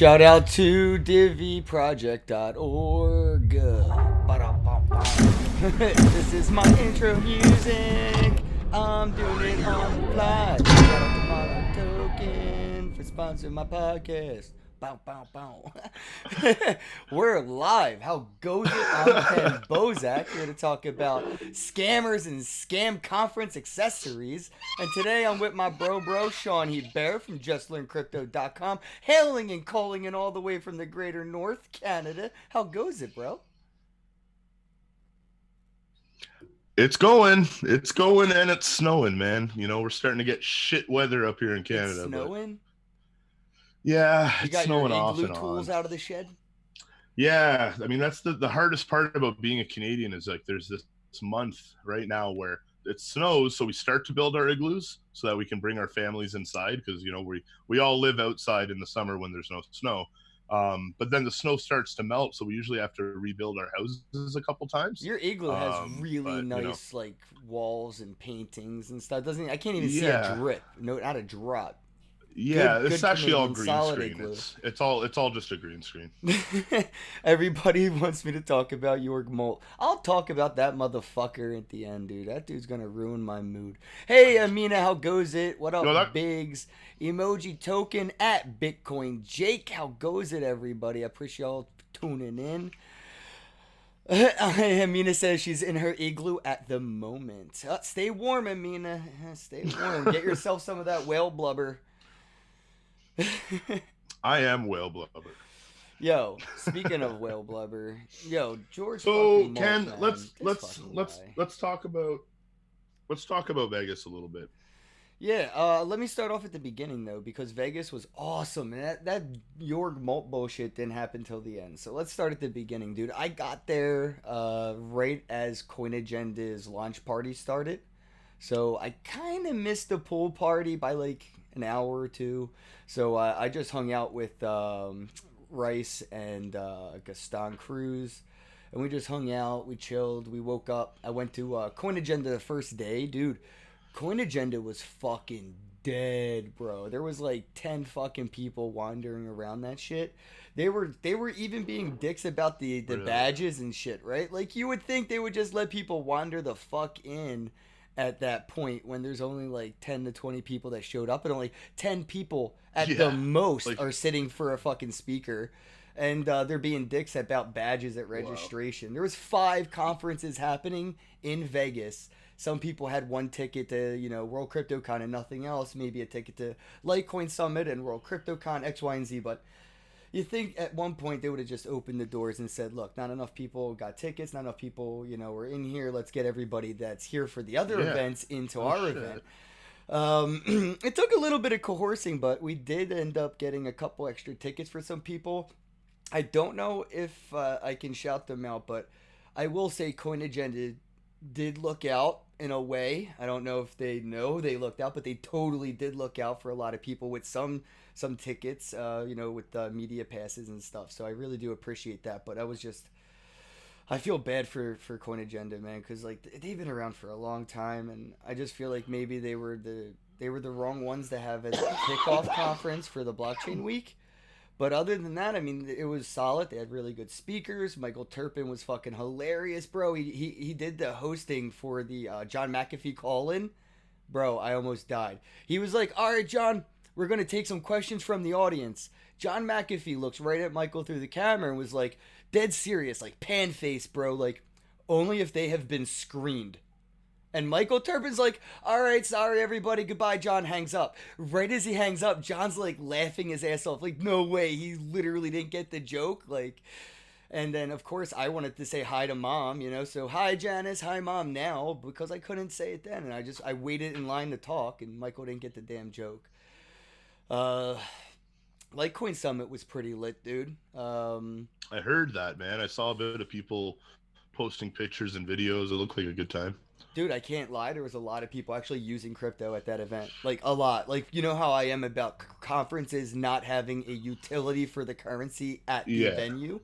Shout out to divvyproject.org. Ba-dum-bum-bum. This is my intro music. I'm doing it on the fly. Shout out to Mono Token for sponsoring my podcast. Bow, bow, bow. We're live. How goes it? I'm Kenn Bosak here to talk about scammers and scam conference accessories. And today I'm with my bro Shawn Hebert from JustLearnCrypto.com, hailing and calling in all the way from the greater North Canada. How goes it, bro? It's going, and it's snowing, man. We're starting to get shit weather up here in It's Canada, but snowing. yeah, You it's got your snowing off igloo and tools on. out of the shed? Yeah, I mean that's the hardest part about being a Canadian is like there's this month right now where it snows, so we start to build our igloos so that we can bring our families inside because we all live outside in the summer when there's no snow. But then the snow starts to melt, so we usually have to rebuild our houses a couple times. Your igloo has really But nice like walls and paintings and stuff. Doesn't I can't even see a yeah, drip. No, not a drop. yeah, Good, it's good actually all Canadian, green solid screen. igloo. It's all just a green screen. Everybody wants me to talk about York Molt. I'll talk about that motherfucker at the end, dude. That dude's gonna ruin my mood. Hey, Amina, how goes it? What You know up, that Biggs? Emoji token at Bitcoin Jake. How goes it, everybody? I appreciate y'all tuning in. Amina says she's in her igloo at the moment. Stay warm, Amina. Stay warm. Get yourself some of that whale blubber. I am whale blubber. Yo, speaking of whale blubber, yo, George So fucking Malt, Ken, man, let's this let's fucking let's guy. let's talk about let's talk about Vegas a little bit. Yeah, let me start off at the beginning though, because Vegas was awesome, and that York Malt bullshit didn't happen till the end. So let's start at the beginning, dude. I got there right as Coin Agenda's launch party started, so I kind of missed the pool party by like an hour or two. So I just hung out with Rice and Gaston Cruz, and we just hung out. We chilled. We woke up. I went to Coin Agenda the first day, dude. Coin Agenda was fucking dead, bro. There was like 10 fucking people wandering around that shit. They were even being dicks about the Really? badges and shit, right? Like you would think they would just let people wander the fuck in at that point when there's only like 10 to 20 people that showed up and only 10 people at the Yeah. most Like are sitting for a fucking speaker, and they're being dicks about badges at wow. registration. There was 5 conferences happening in Vegas. Some people had one ticket to, World CryptoCon and nothing else. Maybe a ticket to Litecoin Summit and World CryptoCon X, Y, and Z. But you think at one point they would have just opened the doors and said, "Look, not enough people got tickets. Not enough people, were in here. Let's get everybody that's here for the other Yeah. events into No our event." shit. It took a little bit of coercing, but we did end up getting a couple extra tickets for some people. I don't know if I can shout them out, but I will say Coin Agenda did look out in a way. I don't know if they know they looked out, but they totally did look out for a lot of people with some tickets, with media passes and stuff. So I really do appreciate that. But I was just, I feel bad for Coin Agenda, man, because like they've been around for a long time, and I just feel like maybe they were the wrong ones to have as a kickoff conference for the blockchain week. But other than that, I mean, it was solid. They had really good speakers. Michael Turpin was fucking hilarious, bro. He did the hosting for the John McAfee call in. Bro, I almost died. He was like, "All right, John, we're going to take some questions from the audience." John McAfee looks right at Michael through the camera and was like, dead serious, like pan face, bro. Like, only if they have been screened. And Michael Turpin's like, "All right, sorry, everybody, goodbye." John hangs up. Right as he hangs up, John's like laughing his ass off. Like, no way, he literally didn't get the joke. Like, and then, of course, I wanted to say hi to mom, so hi, Janice, hi, mom, now, because I couldn't say it then. And I waited in line to talk, and Michael didn't get the damn joke. Uh, Litecoin Summit was pretty lit, dude. I heard that, man. I saw a bit of people posting pictures and videos. It looked like a good time. Dude, I can't lie. There was a lot of people actually using crypto at that event. Like, a lot. Like, you know how I am about conferences not having a utility for the currency at the Yeah. venue?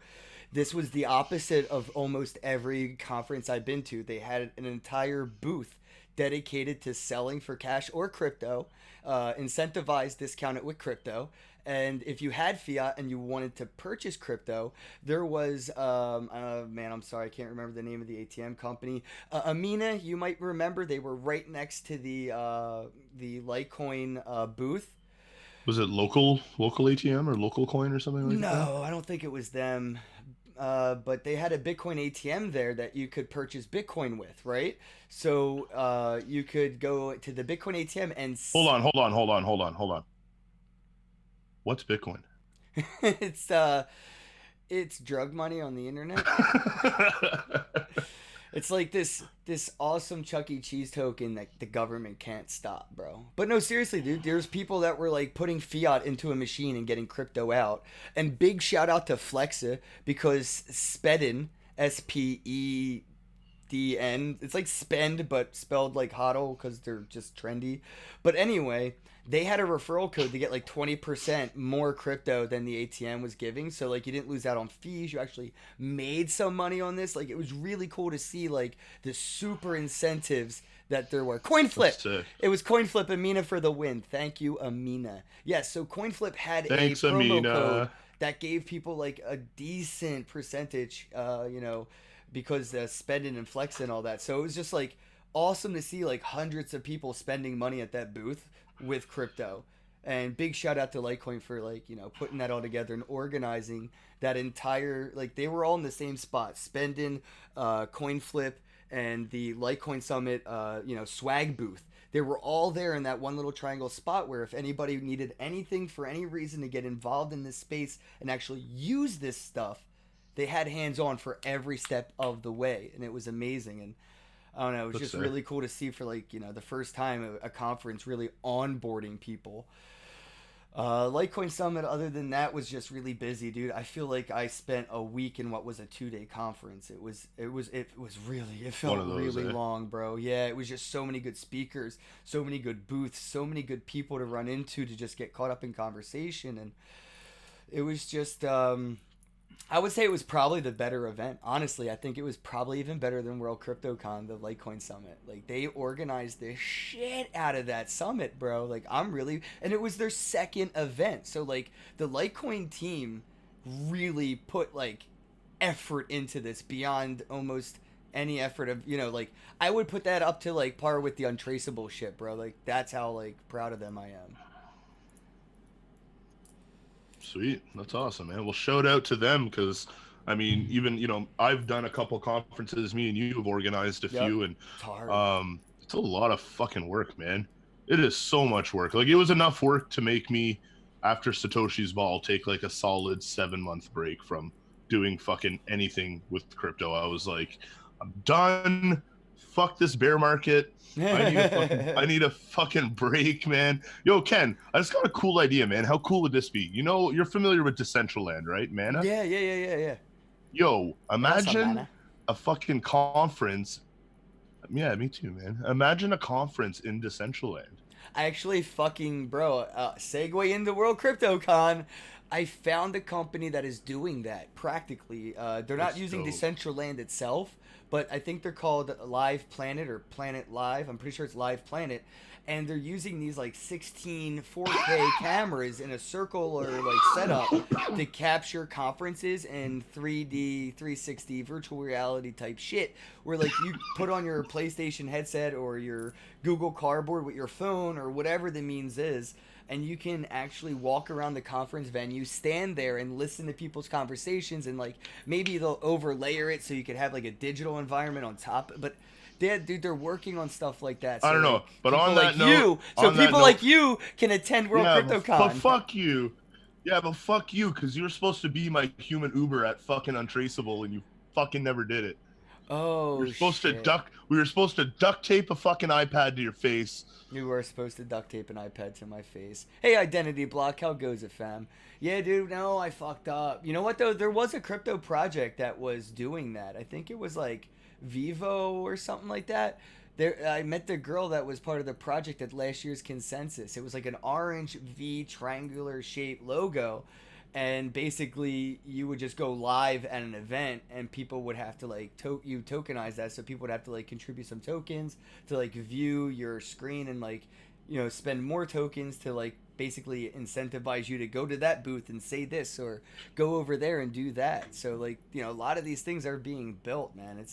This was the opposite of almost every conference I've been to. They had an entire booth dedicated to selling for cash or crypto, incentivized discount it with crypto, And if you had fiat and you wanted to purchase crypto, there was man, I'm sorry, I can't remember the name of the ATM company. Amina, you might remember, they were right next to the Litecoin booth. Was it local ATM or local coin or something like that? No, I don't think it was them. But they had a Bitcoin ATM there that you could purchase Bitcoin with, right? So you could go to the Bitcoin ATM and Hold on. What's Bitcoin? it's it's drug money on the internet. It's like this awesome Chuck E. Cheese token that the government can't stop, bro. But no, seriously, dude. There's people that were like putting fiat into a machine and getting crypto out. And big shout out to Flexa because Spedden, SPEDN. It's like spend, but spelled like hodl because they're just trendy. But anyway, they had a referral code to get like 20% more crypto than the ATM was giving. So like you didn't lose out on fees. You actually made some money on this. Like it was really cool to see like the super incentives that there were. Coin flip. It was coin flip Amina for the win. Thank you, Amina. Yes, so coin flip had Thanks, a promo Amina. code that gave people like a decent percentage, because spending and flexing and all that. So it was just like awesome to see like hundreds of people spending money at that booth with crypto. And big shout out to Litecoin for like, putting that all together and organizing that entire, like they were all in the same spot, spending, coin flip and the Litecoin Summit, swag booth. They were all there in that one little triangle spot where if anybody needed anything for any reason to get involved in this space and actually use this stuff, they had hands on for every step of the way, and it was amazing. And I don't know, it was just really cool to see for like the first time a conference really onboarding people. Litecoin Summit, other than that, was just really busy, dude. I feel like I spent a week in what was a 2-day conference. It felt really long, bro. Yeah, it was just so many good speakers, so many good booths, so many good people to run into to just get caught up in conversation, and it was just I would say it was probably the better event. Honestly, I think it was probably even better than World CryptoCon, the Litecoin Summit. Like, they organized the shit out of that summit, bro. Like, and it was their second event. So, like, the Litecoin team really put, like, effort into this beyond almost any effort of, like, I would put that up to, like, par with the Untraceable shit, bro. Like, that's how, like, proud of them I am. Sweet. That's awesome, man. Well, shout out to them because, I mean, even, I've done a couple conferences, me and you have organized a few, and It's hard. it's a lot of fucking work, man. It is so much work. Like, it was enough work to make me, after Satoshi's Ball, take like a solid 7-month break from doing fucking anything with crypto. I was like, I'm done. Fuck this bear market. I need a fucking break, man. Yo, Ken, I just got a cool idea, man. How cool would this be? You're familiar with Decentraland, right? Mana? Yeah. Yo, imagine Mana. a fucking conference. Yeah, me too, man. Imagine a conference in Decentraland. I actually segue into World CryptoCon. I found a company that is doing that practically. They're not using Decentraland itself, but I think they're called Live Planet or Planet Live. I'm pretty sure it's Live Planet. And they're using these like 16 4K cameras in a circle or like setup to capture conferences and 3D, 360 virtual reality type shit. Where like you put on your PlayStation headset or your Google Cardboard with your phone or whatever the means is, and you can actually walk around the conference venue, stand there and listen to people's conversations, and like maybe they'll overlayer it so you could have like a digital environment on top. But they're working on stuff like that. So, I don't know, like, but on that note, people like you can attend World CryptoCon. But fuck you. Yeah, but fuck you, because you were supposed to be my human Uber at fucking Untraceable, and you fucking never did it. Oh, we were supposed to duct tape a fucking iPad to your face. You were supposed to duct tape an iPad to my face. Hey, Identity Block, how goes it, fam? Yeah, dude, no, I fucked up. You know what, though? There was a crypto project that was doing that. I think it was like Vivo or something like that. I met the girl that was part of the project at last year's consensus. It was like an orange V triangular shaped logo, and basically you would just go live at an event and people would have to like you tokenize that, so people would have to like contribute some tokens to like view your screen and like spend more tokens to like basically incentivize you to go to that booth and say this or go over there and do that. So like, a lot of these things are being built, man.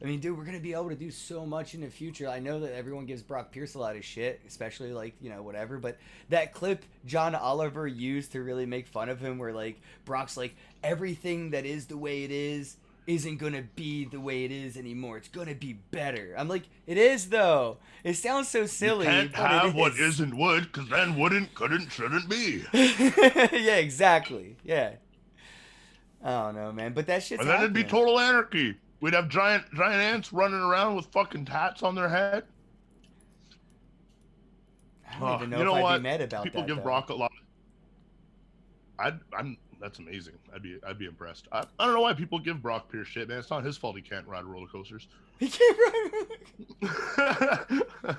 I mean, dude, we're gonna be able to do so much in the future. I know that everyone gives Brock Pierce a lot of shit, especially like, whatever. But that clip John Oliver used to really make fun of him, where like Brock's like, everything that is the way it is isn't gonna be the way it is anymore. It's gonna be better. I'm like, it is though. It sounds so silly. You can't but have it what is. isn't would, because then wouldn't, couldn't, shouldn't be. Yeah, exactly. Yeah. I don't know, man. But that shit's And then it'd happening. be total anarchy. We'd have giant ants running around with fucking tats on their head. I don't even know you know if I'd what? be mad about People that. give though. Brock a lot. That's amazing. I'd be impressed. I don't know why people give Brock Pierce shit, man. It's not his fault he can't ride roller coasters. He can't run.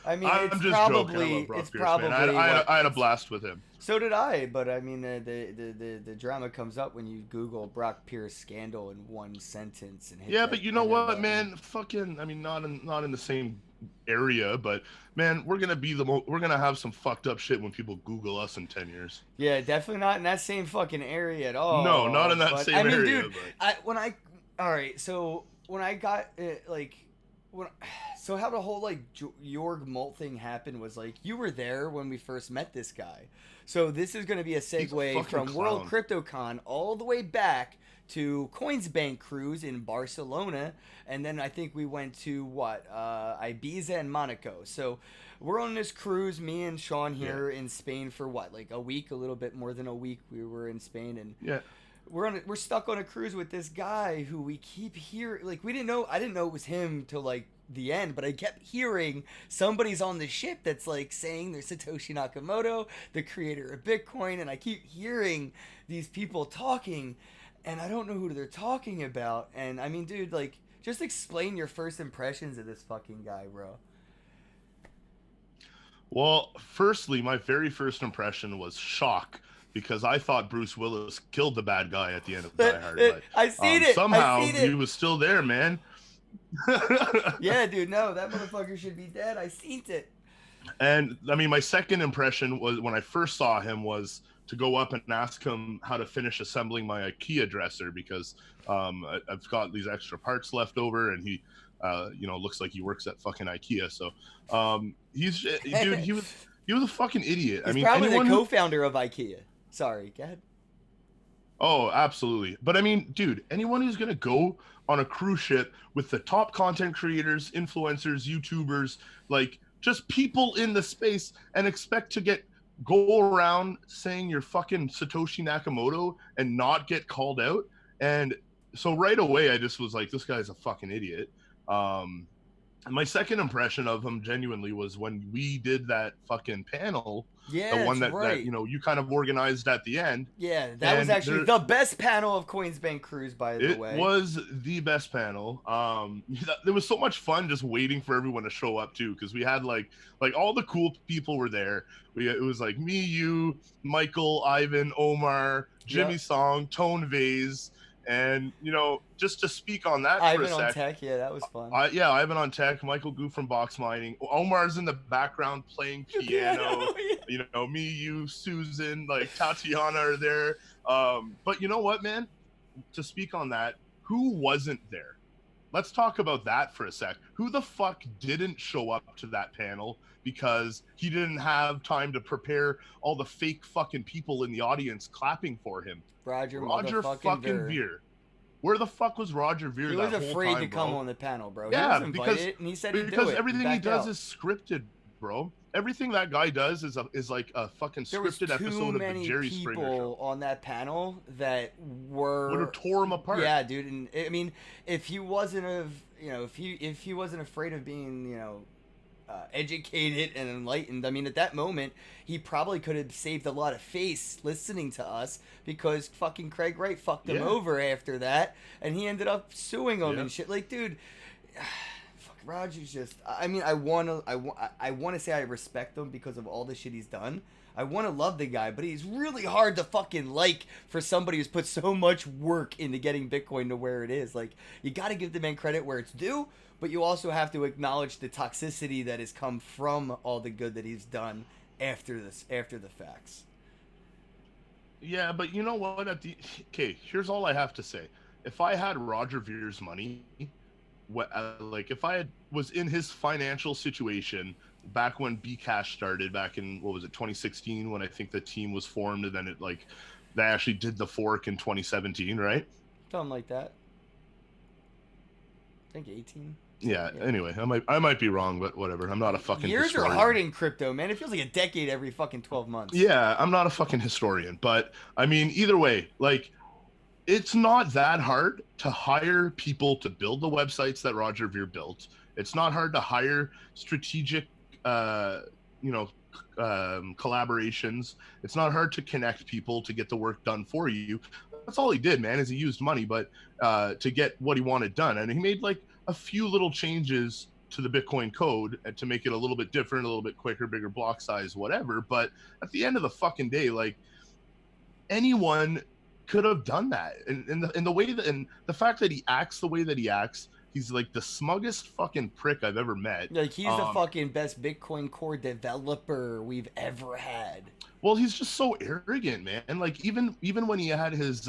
I mean, I'm it's just probably joking. I love Brock it's Pierce, probably man. I had a it's- blast with him. So did I, but I mean, the drama comes up when you Google Brock Pierce scandal in one sentence and hit Yeah, that but you know enter what, button. man? Fucking, I mean, not in the same area, but man, we're gonna have some fucked up shit when people Google us in 10 years. Yeah, definitely not in that same fucking area at No, not all. in that But same I mean, area. dude, But all right, so when I got it, like, when so how the whole like Jorg Molt thing happened was like you were there when we first met this guy. So this is going to be a He's a segue fucking from World clown. CryptoCon all the way back to Coinsbank Cruise in Barcelona, and then I think we went to what Ibiza and Monaco. So we're on this cruise, me and Shawn here in Spain for what, like a week, a little bit more than a week. We were in Spain, and yeah, we're stuck on a cruise with this guy who we keep hearing. Like, I didn't know it was him till like the end, but I kept hearing somebody's on the ship that's like saying they're Satoshi Nakamoto, the creator of Bitcoin, and I keep hearing these people talking, and I don't know who they're talking about. And I mean, dude, like, just explain your first impressions of this fucking guy, bro. well, firstly, my very first impression was shock because I thought Bruce Willis killed the bad guy at the end of Die Hard, but I seen it. somehow I seen it. he was still there, man. Yeah, dude, no, that motherfucker should be dead. I seen it. And I mean, my second impression was when I first saw him was to go up and ask him how to finish assembling my IKEA dresser because I've got these extra parts left over, and he, looks like he works at fucking IKEA. So dude, he was a fucking idiot. He's I mean, probably anyone the co-founder of IKEA. Sorry, go ahead. Oh, absolutely. But I mean, dude, anyone who's going to go on a cruise ship with the top content creators, influencers, YouTubers, like just people in the space and expect to go around saying you're fucking Satoshi Nakamoto and not get called out. And so right away, I just was like, this guy's a fucking idiot. And my second impression of him genuinely was when we did that fucking panel, Yeah, the one that's that right. you kind of organized at the end. Yeah, that was And actually the best panel of Coinsbank Cruise, by the way. It was the best panel. There was so much fun just waiting for everyone to show up too, because we had like all the cool people were there. It was like me, you, Michael, Ivan, Omar, Jimmy Yep. Song, Tone Vase, and just to speak on that Ivan for a on sec. tech, yeah, that was fun. Ivan on tech, Michael Goo from Box Mining, Omar's in the background playing piano. Yeah. Me, you, Susan, like Tatiana are there. But you know what, man? To speak on that, who wasn't there? Let's talk about that for a sec. Who the fuck didn't show up to that panel because he didn't have time to prepare all the fake fucking people in the audience clapping for him? Roger fucking Ver. Veer. Where the fuck was Roger Veer? He that was whole afraid time, to come bro? on the panel, bro. Yeah, he was invited, and he said he'd do it. Because everything he does out. is scripted, bro. Everything that guy does is like a fucking There was scripted too episode of many the Jerry Springer people show. on that panel that were Would have tore him apart. Yeah, dude. And I mean, if he wasn't if he wasn't afraid of being educated and enlightened, I mean, at that moment he probably could have saved a lot of face listening to us because fucking Craig Wright fucked him over after that, and he ended up suing him and shit. Like, dude. Roger's just. I mean, I want to say I respect him because of all the shit he's done. I want to love the guy, but he's really hard to fucking like for somebody who's put so much work into getting Bitcoin to where it is. Like, you got to give the man credit where it's due, but you also have to acknowledge the toxicity that has come from all the good that he's done after the facts. Yeah, but you know what? Okay, here's all I have to say. If I had Roger Vere's money, like if I was in his financial situation back when Bcash started, back in what was it, 2016, when I think the team was formed, and then they actually did the fork in 2017, right? Something like that. I think 18. Yeah. Anyway, I might be wrong, but whatever. I'm not a fucking Years historian. are hard in crypto, man. It feels like a decade every fucking 12 months. Yeah, I'm not a fucking historian, but I mean, either way, like, it's not that hard to hire people to build the websites that Roger Ver built. It's not hard to hire strategic, collaborations. It's not hard to connect people to get the work done for you. That's all he did, man, is he used money, but to get what he wanted done. And he made like a few little changes to the Bitcoin code to make it a little bit different, a little bit quicker, bigger block size, whatever. But at the end of the fucking day, like, anyone could have done that. And the way that, and the fact that he acts the way that he acts, he's like the smuggest fucking prick I've ever met. Like, he's the fucking best Bitcoin Core developer we've ever had. Well, he's just so arrogant, man. Like, even when he had his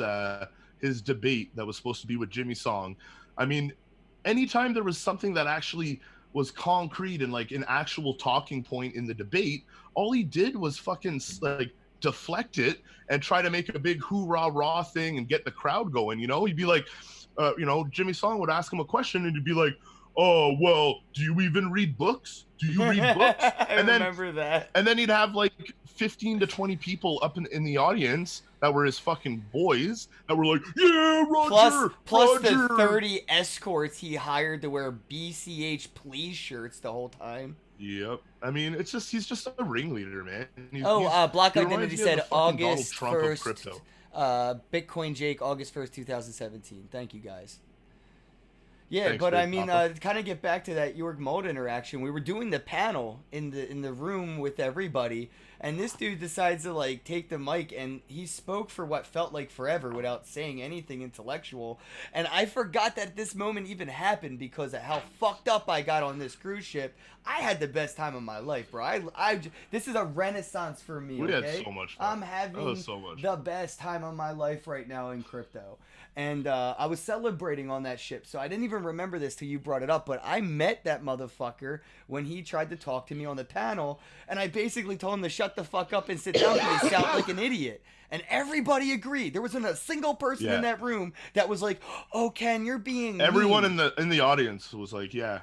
debate that was supposed to be with Jimmy Song, I mean, anytime there was something that actually was concrete and like an actual talking point in the debate, all he did was fucking like deflect it and try to make a big hoorah rah thing and get the crowd going. You know, he'd be like, Jimmy Song would ask him a question and he'd be like, "Oh, well, do you even read books? Do you read books?" I remember that. And then he'd have like 15 to 20 people up in the audience that were his fucking boys that were like, "Yeah, Roger." Plus the 30 escorts he hired to wear BCH please shirts the whole time. Yep. I mean, he's just a ringleader, man. Block Identity said August Trump 1st. Bitcoin Jake, August 1st, 2017. Thank you, guys. Yeah, Thanks, but I mean, Papa. kind of get back to that Jorg Mold interaction. We were doing the panel in the room with everybody, and this dude decides to like take the mic, and he spoke for what felt like forever without saying anything intellectual. And I forgot that this moment even happened because of how fucked up I got on this cruise ship. I had the best time of my life, bro. This is a renaissance for me. We okay? had so much fun. I'm having the best time of my life right now in crypto. And I was celebrating on that ship, so I didn't even remember this till you brought it up, but I met that motherfucker when he tried to talk to me on the panel, and I basically told him to shut the fuck up and sit down because he sounded like an idiot. And everybody agreed. There wasn't a single person in that room that was like, "Oh, Ken, you're being Everyone mean." in the audience was like, "Yeah."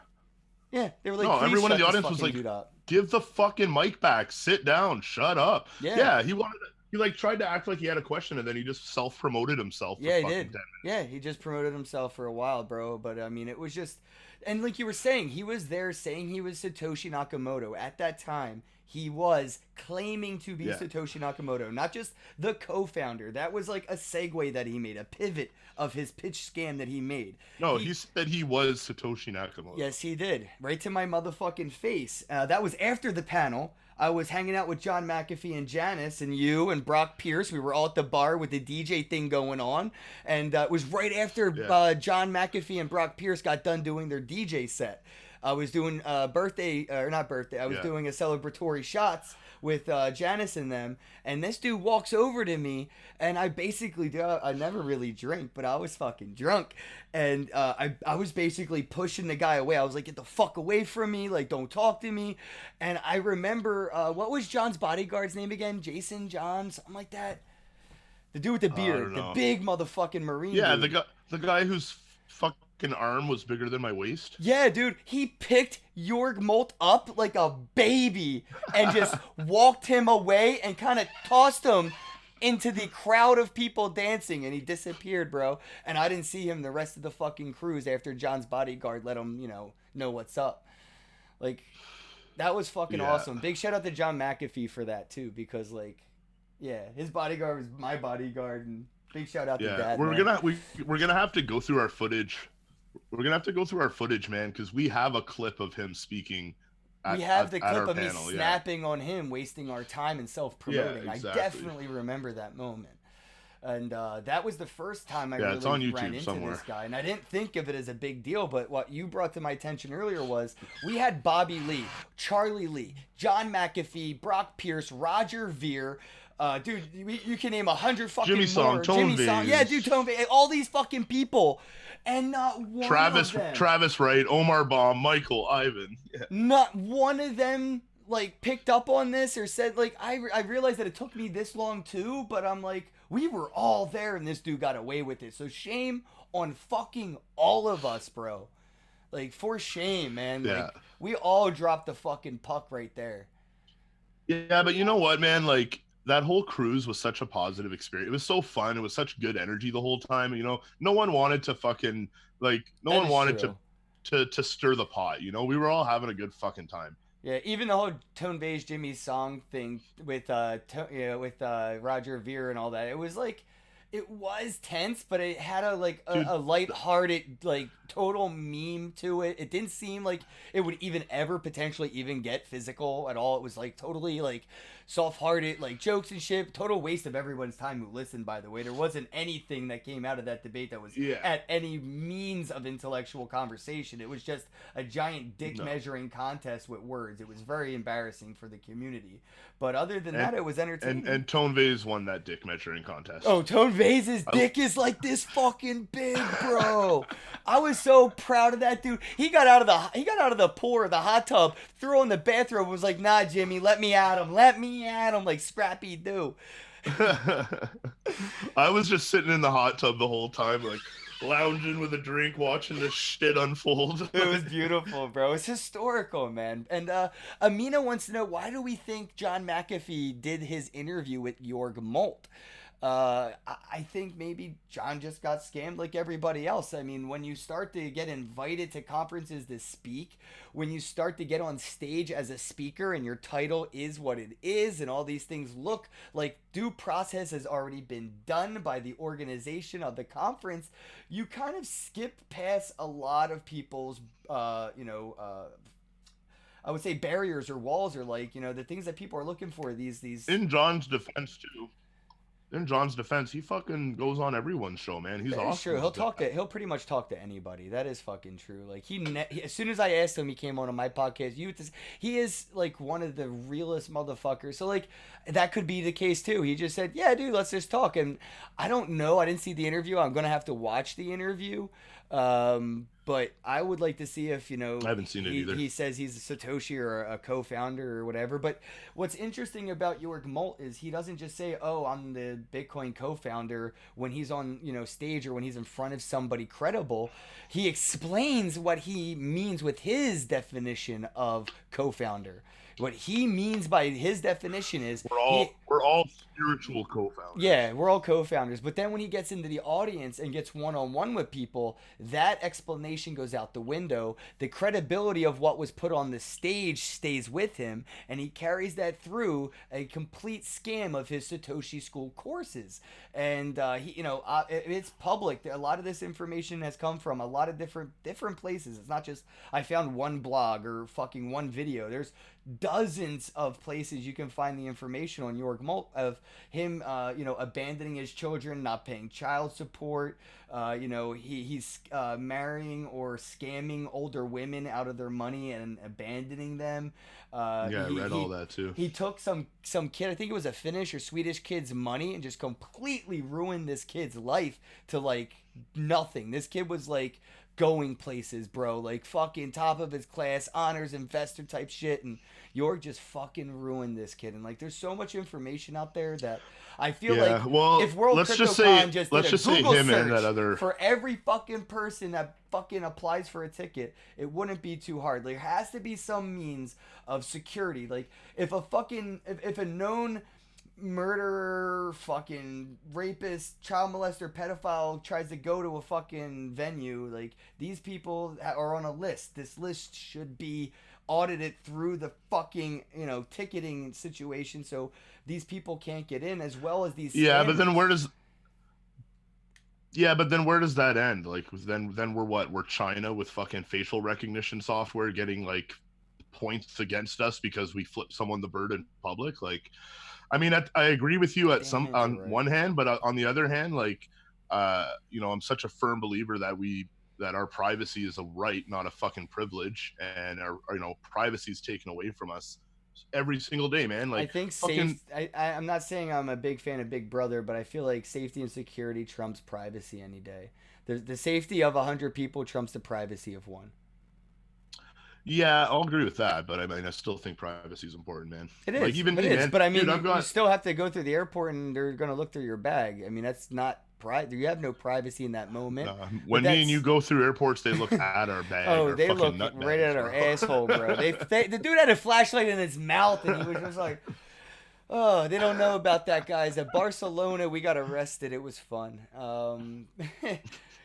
Yeah, they were like, "No," "Please everyone shut in the this audience was fucking like, dude up." "Give the fucking mic back. Sit down. Shut up." Yeah. He wanted to, he like tried to act like he had a question, and then he just self-promoted himself for Yeah, he fucking did. 10 minutes. Yeah, he just promoted himself for a while, bro. But I mean, it was just, and like you were saying, he was there saying he was Satoshi Nakamoto. At that time, he was claiming to be Satoshi Nakamoto, not just the co-founder. That was like a segue that he made, a pivot of his pitch scam that he made. No, he said he was Satoshi Nakamoto. Yes, he did. Right to my motherfucking face. That was after the panel. I was hanging out with John McAfee and Janice and you and Brock Pierce. We were all at the bar with the DJ thing going on. And it was right after John McAfee and Brock Pierce got done doing their DJ set. I was doing I was doing a celebratory shots with Janice and them. And this dude walks over to me, and I basically, I never really drink, but I was fucking drunk. And I was basically pushing the guy away. I was like, "Get the fuck away from me. Like, don't talk to me." And I remember, what was John's bodyguard's name again? Jason John? Something like that? The dude with the beard. The big motherfucking Marine dude. the guy whose fucking arm was bigger than my waist. Yeah, dude. He picked Jorg Molt up like a baby and just walked him away and kind of tossed him into the crowd of people dancing, and he disappeared, bro. And I didn't see him the rest of the fucking cruise after John's bodyguard let him, know what's up. Like, that was fucking awesome. Big shout out to John McAfee for that too, because like, his bodyguard was my bodyguard, and big shout out to that. We're gonna have to go through our footage. We're gonna have to go through our footage, man, because we have a clip of him speaking we have the at clip our of me panel. Yeah. snapping on him, wasting our time and self Yeah, promoting. I exactly. definitely remember that moment. And that was the first time I Yeah, it's really on ran YouTube into somewhere. this guy. And I didn't think of it as a big deal, but what you brought to my attention earlier was we had Bobby Lee, Charlie Lee, John McAfee, Brock Pierce, Roger Veer. Dude, you can name 100 Jimmy fucking Song, more. Tone Jimmy Song. Yeah, dude, Vase, Tone Vase. All these fucking people. And not one of them, Travis Wright, Omar Baum, Michael, Ivan. Yeah. not one of them like picked up on this or said like I realized that it took me this long too, but I'm like we were all there and this dude got away with it. So shame on fucking all of us, bro. Like for shame, man. Yeah. Like we all dropped the fucking puck right there. Yeah, but you know what, man? Like that whole cruise was such a positive experience. It was so fun. It was such good energy the whole time. You know, no one wanted to fucking no That one is wanted true. to stir the pot. You know, we were all having a good fucking time. Yeah, even the whole Tone Vase Jimmy Song thing with with Roger Veer and all that. It was like it was tense, but it had a like Dude, a lighthearted like total meme to it. It didn't seem like it would even ever potentially even get physical at all. It was like totally like soft-hearted like jokes and shit. Total waste of everyone's time who listened, by the way. There wasn't anything that came out of that debate that was yeah. at any means of intellectual conversation. It was just a giant dick No. measuring contest with words. It was very embarrassing for the community. But other than And that, it was entertaining. and Tone Vase won that dick measuring contest. Oh, Tone Vase's dick is like this fucking big, bro. I was so proud of that dude. He got out of the pool or the hot tub, threw on the bathrobe, was like, "Nah, Jimmy, let me at him, like Scrappy Doo." I was just sitting in the hot tub the whole time, like lounging with a drink, watching this shit unfold. It was beautiful, bro. It's historical, man. And Amina wants to know, why do we think John McAfee did his interview with Jorg Molt? I think maybe John just got scammed like everybody else. I mean, when you start to get invited to conferences to speak, when you start to get on stage as a speaker and your title is what it is, and all these things look like due process has already been done by the organization of the conference, you kind of skip past a lot of people's, I would say barriers or walls, or like the things that people are looking for. These In John's defense, too. In John's defense, he fucking goes on everyone's show, man. He's That is awesome. true. He'll pretty much talk to anybody. That is fucking true. Like as soon as I asked him, he came on my podcast. He is like one of the realest motherfuckers. So like that could be the case too. He just said, "Yeah, dude, let's just talk." And I don't know. I didn't see the interview. I'm gonna have to watch the interview. But I would like to see if I haven't seen it either. He says he's a Satoshi or a co-founder or whatever. But what's interesting about Jorg Molt is he doesn't just say, "Oh, I'm the Bitcoin co-founder" when he's on stage or when he's in front of somebody credible. He explains what he means with his definition of co-founder. What he means by his definition is we're all spiritual co-founders. yeah, we're all co-founders. But then when he gets into the audience and gets one-on-one with people, that explanation goes out the window. The credibility of what was put on the stage stays with him, and he carries that through a complete scam of his Satoshi School courses. And it's public. A lot of this information has come from a lot of different places. It's not just I found one blog or fucking one video. There's dozens of places you can find the information on Jorg Molt of him, abandoning his children, not paying child support. He's marrying or scamming older women out of their money and abandoning them. I read all that too. He took some kid, I think it was a Finnish or Swedish kid's money, and just completely ruined this kid's life to like nothing. This kid was like going places, bro, like fucking top of his class, honors investor type shit, and Jorg just fucking ruined this kid. And like there's so much information out there that I feel like if World CryptoCon just did a Google search for every fucking person that fucking applies for a ticket, it wouldn't be too hard. There has to be some means of security. Like if a known murderer, fucking rapist, child molester, pedophile tries to go to a fucking venue, like these people are on a list. This list should be audited through the fucking ticketing situation, so these people can't get in, as well as these but then where does that end? Like then we're China with fucking facial recognition software getting like points against us because we flip someone the bird in public. Like, I mean, I agree with you at Damn some it, you're on right. one hand, but on the other hand, like, I'm such a firm believer that our privacy is a right, not a fucking privilege, and our privacy is taken away from us every single day, man. I Like, think fucking I'm not saying I'm a big fan of Big Brother, but I feel like safety and security trumps privacy any day. The safety of 100 people trumps the privacy of one. yeah, I'll agree with that, but I mean, I still think privacy is important, man. Like even It me, is. man, But I dude, mean, I've you got still have to go through the airport, and they're gonna look through your bag. I mean, that's not private. You have no privacy in that moment. But when me and you that's go through airports, they look at our bag, oh, our they fucking look nut right bags, at our bro. asshole, bro. The dude had a flashlight in his mouth, and he was just like, "Oh, they don't know about that, guys. At Barcelona, we got arrested. It was fun."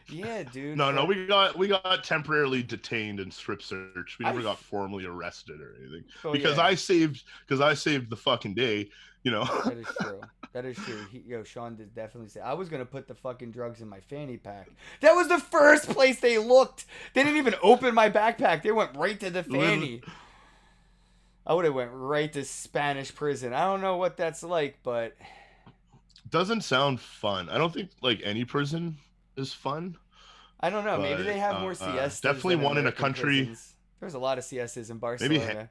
Yeah, dude. No, But we got temporarily detained and strip searched. We I, never got formally arrested or anything oh because yeah, I saved the fucking day. You know. that is true. That is true. Shawn did definitely say I was gonna put the fucking drugs in my fanny pack. That was the first place they looked. They didn't even open my backpack. They went right to the Literally, fanny. I would have went right to Spanish prison. I don't know what that's like, but doesn't sound fun. I don't think like any prison is fun, I don't know. Maybe but they have more siestas definitely than one in a American country. prisons. There's a lot of siestas in Maybe Barcelona.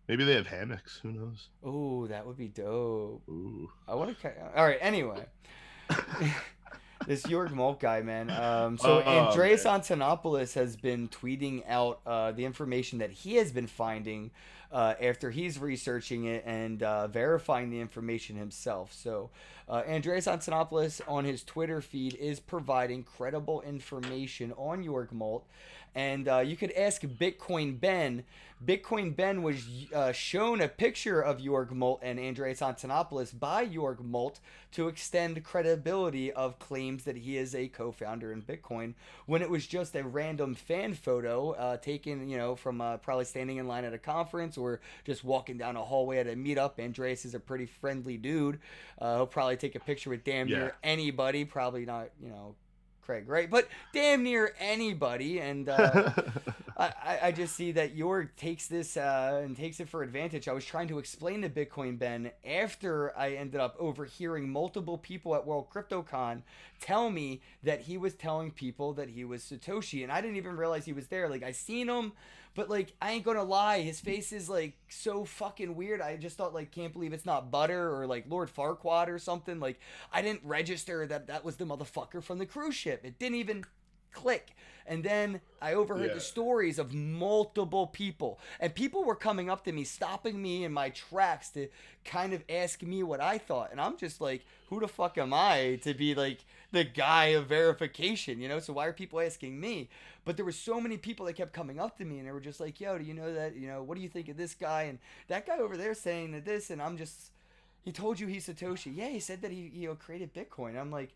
maybe they have hammocks. Who knows? Ooh, that would be dope. Ooh. I want to. All right. Anyway, this Jorg Molt guy, man. So Oh Andreas man. Antonopoulos has been tweeting out the information that he has been finding after he's researching it and verifying the information himself. So Andreas Antonopoulos on his Twitter feed is providing credible information on Jorg Molt. And you could ask Bitcoin Ben. Bitcoin Ben was shown a picture of Jorg Molt and Andreas Antonopoulos by Jorg Molt to extend credibility of claims that he is a co-founder in Bitcoin, when it was just a random fan photo taken, from probably standing in line at a conference or just walking down a hallway at a meetup. Andreas is a pretty friendly dude. He'll probably take a picture with damn Yeah. near anybody. Probably not, Craig, right? But damn near anybody, and I just see that Jorg takes this and takes it for advantage. I was trying to explain to Bitcoin Ben after I ended up overhearing multiple people at World CryptoCon tell me that he was telling people that he was Satoshi, and I didn't even realize he was there. Like, I seen him, but like, I ain't gonna lie, his face is like so fucking weird. I just thought, like, can't believe it's not Butter or like Lord Farquaad or something. Like, I didn't register that that was the motherfucker from the cruise ship. It didn't even click. And then I overheard Yeah. the stories of multiple people, and people were coming up to me, stopping me in my tracks to kind of ask me what I thought. And I'm just like, who the fuck am I to be like the guy of verification, So why are people asking me? But there were so many people that kept coming up to me, and they were just like, yo, do you know that, what do you think of this guy? And that guy over there saying that this, and I'm just, he told you he's Satoshi. Yeah, he said that he created Bitcoin. I'm like,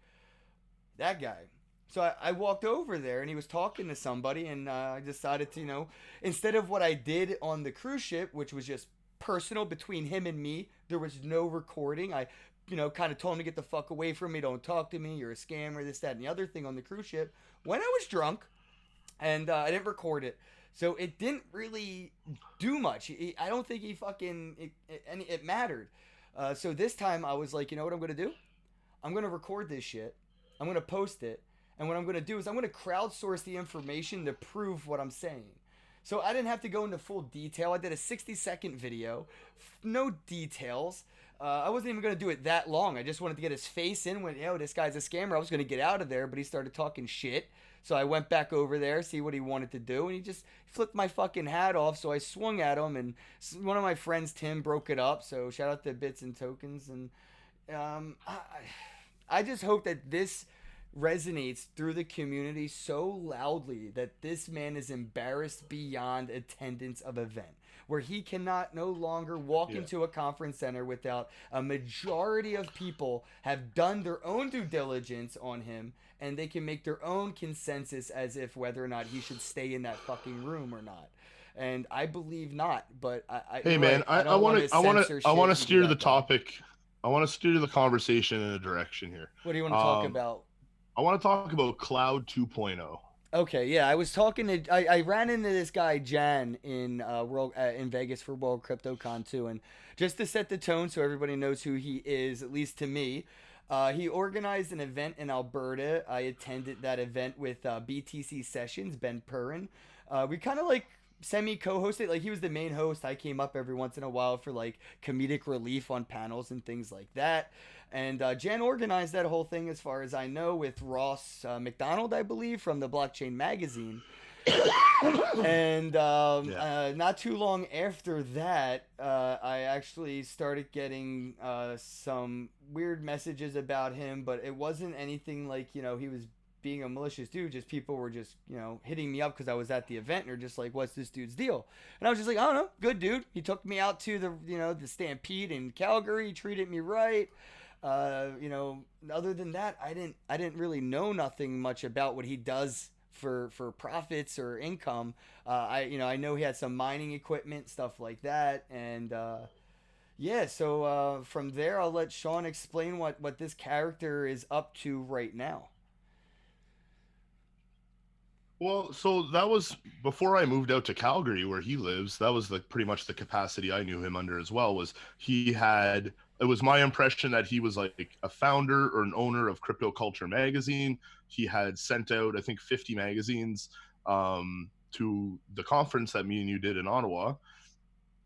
that guy. So I walked over there, and he was talking to somebody, and I decided to, instead of what I did on the cruise ship, which was just personal between him and me, there was no recording. I, kind of told him to get the fuck away from me. Don't talk to me. You're a scammer, this, that, and the other thing on the cruise ship. When I was drunk, and I didn't record it. So it didn't really do much. I don't think he fucking, it mattered. So this time I was like, you know what I'm going to do? I'm going to record this shit. I'm going to post it. And what I'm going to do is I'm going to crowdsource the information to prove what I'm saying. So I didn't have to go into full detail. I did a 60-second video, no details. I wasn't even going to do it that long. I just wanted to get his face in when, this guy's a scammer. I was going to get out of there, but he started talking shit. So I went back over there, see what he wanted to do, and he just flipped my fucking hat off. So I swung at him, and one of my friends, Tim, broke it up. So shout out to Bits and Tokens. And I just hope that this resonates through the community so loudly that this man is embarrassed beyond attendance of event, where he cannot no longer walk into a conference center without a majority of people have done their own due diligence on him, and they can make their own consensus as if whether or not he should stay in that fucking room or not. And I believe not, but Hey man, I want to steer the topic. topic. I want to steer the conversation in a direction here. What do you want to talk about? I want to talk about Cloud 2.0. Okay, yeah, I was talking to I ran into this guy Jan in World in Vegas for World CryptoCon too, and just to set the tone so everybody knows who he is, at least to me, he organized an event in Alberta. I attended that event with BTC Sessions, Ben Perrin. We kind of like semi co-hosted, like he was the main host. I came up every once in a while for like comedic relief on panels and things like that. And Jan organized that whole thing, as far as I know, with Ross McDonald, I believe, from the Blockchain Magazine. And Yeah. not too long after that, I actually started getting some weird messages about him, but it wasn't anything like, he was being a malicious dude. Just people were just, hitting me up because I was at the event and are just like, what's this dude's deal? And I was just like, I don't know, good dude. He took me out to the Stampede in Calgary, he treated me right. Other than that, I didn't really know nothing much about what he does for profits or income. I know he had some mining equipment, stuff like that, and yeah. So from there, I'll let Shawn explain what this character is up to right now. Well, so that was before I moved out to Calgary, where he lives. That was like pretty much the capacity I knew him under as well. Was he had? It was my impression that he was like a founder or an owner of Crypto Culture magazine. He had sent out, I think, 50 magazines to the conference that me and you did in Ottawa.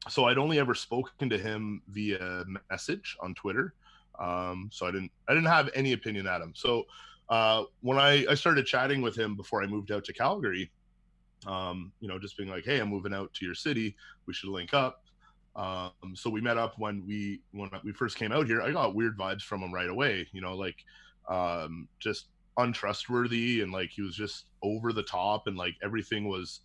So I'd only ever spoken to him via message on Twitter. So I didn't have any opinion at him. So when I started chatting with him before I moved out to Calgary, just being like, hey, I'm moving out to your city. We should link up. So we met up when we first came out here. I got weird vibes from him right away. Like just untrustworthy, and like he was just over the top, and like everything was.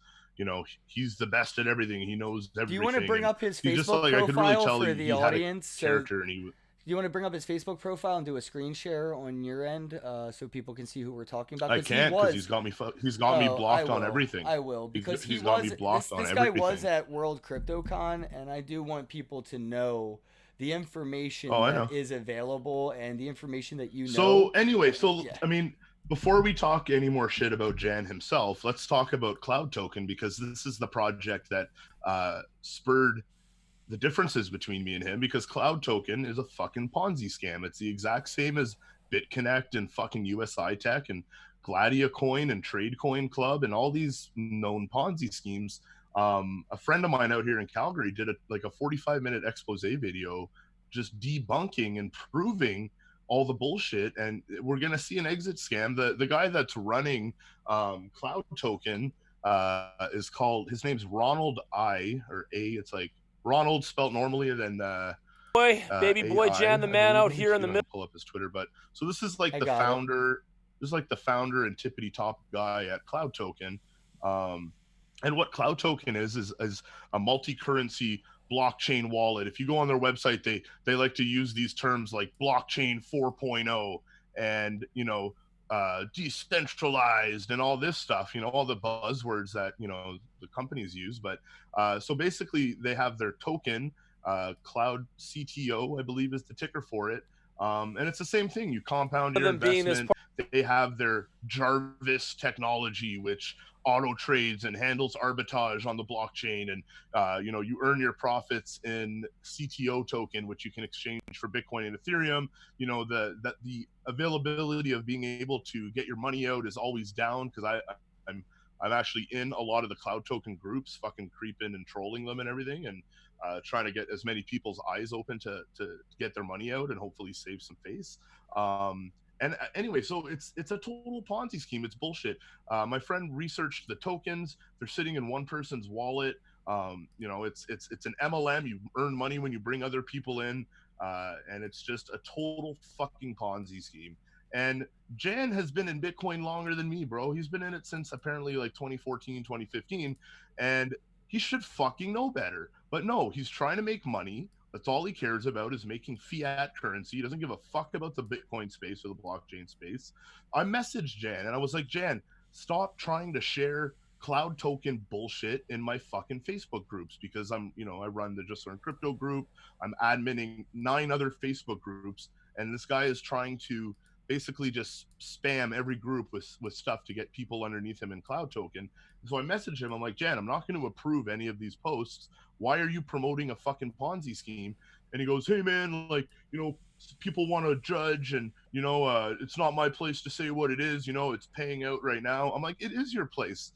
He's the best at everything. He knows Do you want to everything, bring and up his he just Facebook like I could really profile tell for the he had a audience? So, do character, and he you want to bring up his Facebook profile and do a screen share on your end, so people can see who we're talking about? I Because he can't because was. he's got me Oh, I blocked on will. everything. I will, He's because he he's got me was this blocked on this guy was everything. at World CryptoCon, and I do want people to know the Oh, information I that know. is available and the information that you So know. anyway, so Yeah. I mean, before we talk any more shit about Jan himself, let's talk about Cloud Token, because this is the project that spurred the differences between me and him, because Cloud Token is a fucking Ponzi scam. It's the exact same as BitConnect and fucking USI Tech and Gladia Coin and Tradecoin Club and all these known Ponzi schemes. A friend of mine out here in Calgary did like a 45-minute expose video just debunking and proving all the bullshit, and we're gonna see an exit scam. The guy that's running Cloud Token is called, his name's Ronald I, or A. It's like Ronald spelt normally, and then Boy, baby boy AI, Jan, the I man believe out it is. here in Here, the let middle. me pull up his Twitter. But so this is like I the got it. founder. This is like the founder and tippity top guy at Cloud Token. Um, and what Cloud Token is a multi-currency blockchain wallet. If you go on their website, they like to use these terms like blockchain 4.0 and decentralized and all this stuff. All the buzzwords that the companies use. But so basically, they have their token, Cloud CTO, I believe, is the ticker for it. And it's the same thing. You compound Of your them being this investment. They have their Jarvis technology, which auto trades and handles arbitrage on the blockchain, and you earn your profits in CTO token, which you can exchange for Bitcoin and Ethereum. The availability of being able to get your money out is always down, because I'm actually in a lot of the Cloud Token groups, fucking creeping and trolling them and everything, and trying to get as many people's eyes open to get their money out and hopefully save some face. And anyway, so it's a total Ponzi scheme. It's bullshit. My friend researched the tokens. They're sitting in one person's wallet. It's an MLM. You earn money when you bring other people in, and it's just a total fucking Ponzi scheme. And Jan has been in Bitcoin longer than me, bro. He's been in it since apparently like 2014, 2015, and he should fucking know better. But no, he's trying to make money. That's all he cares about, is making fiat currency. He doesn't give a fuck about the Bitcoin space or the blockchain space. I messaged Jan and I was like, Jan, stop trying to share Cloud Token bullshit in my fucking Facebook groups, because I run the Just Learn Crypto group. I'm adminning 9 other Facebook groups, and this guy is trying to basically just spam every group with stuff to get people underneath him in Cloud Token. So I messaged him. I'm like, Jan, I'm not going to approve any of these posts. Why are you promoting a fucking Ponzi scheme? And he goes, hey man, like, people want to judge, and it's not my place to say what it is. It's paying out right now. I'm like, it is your place.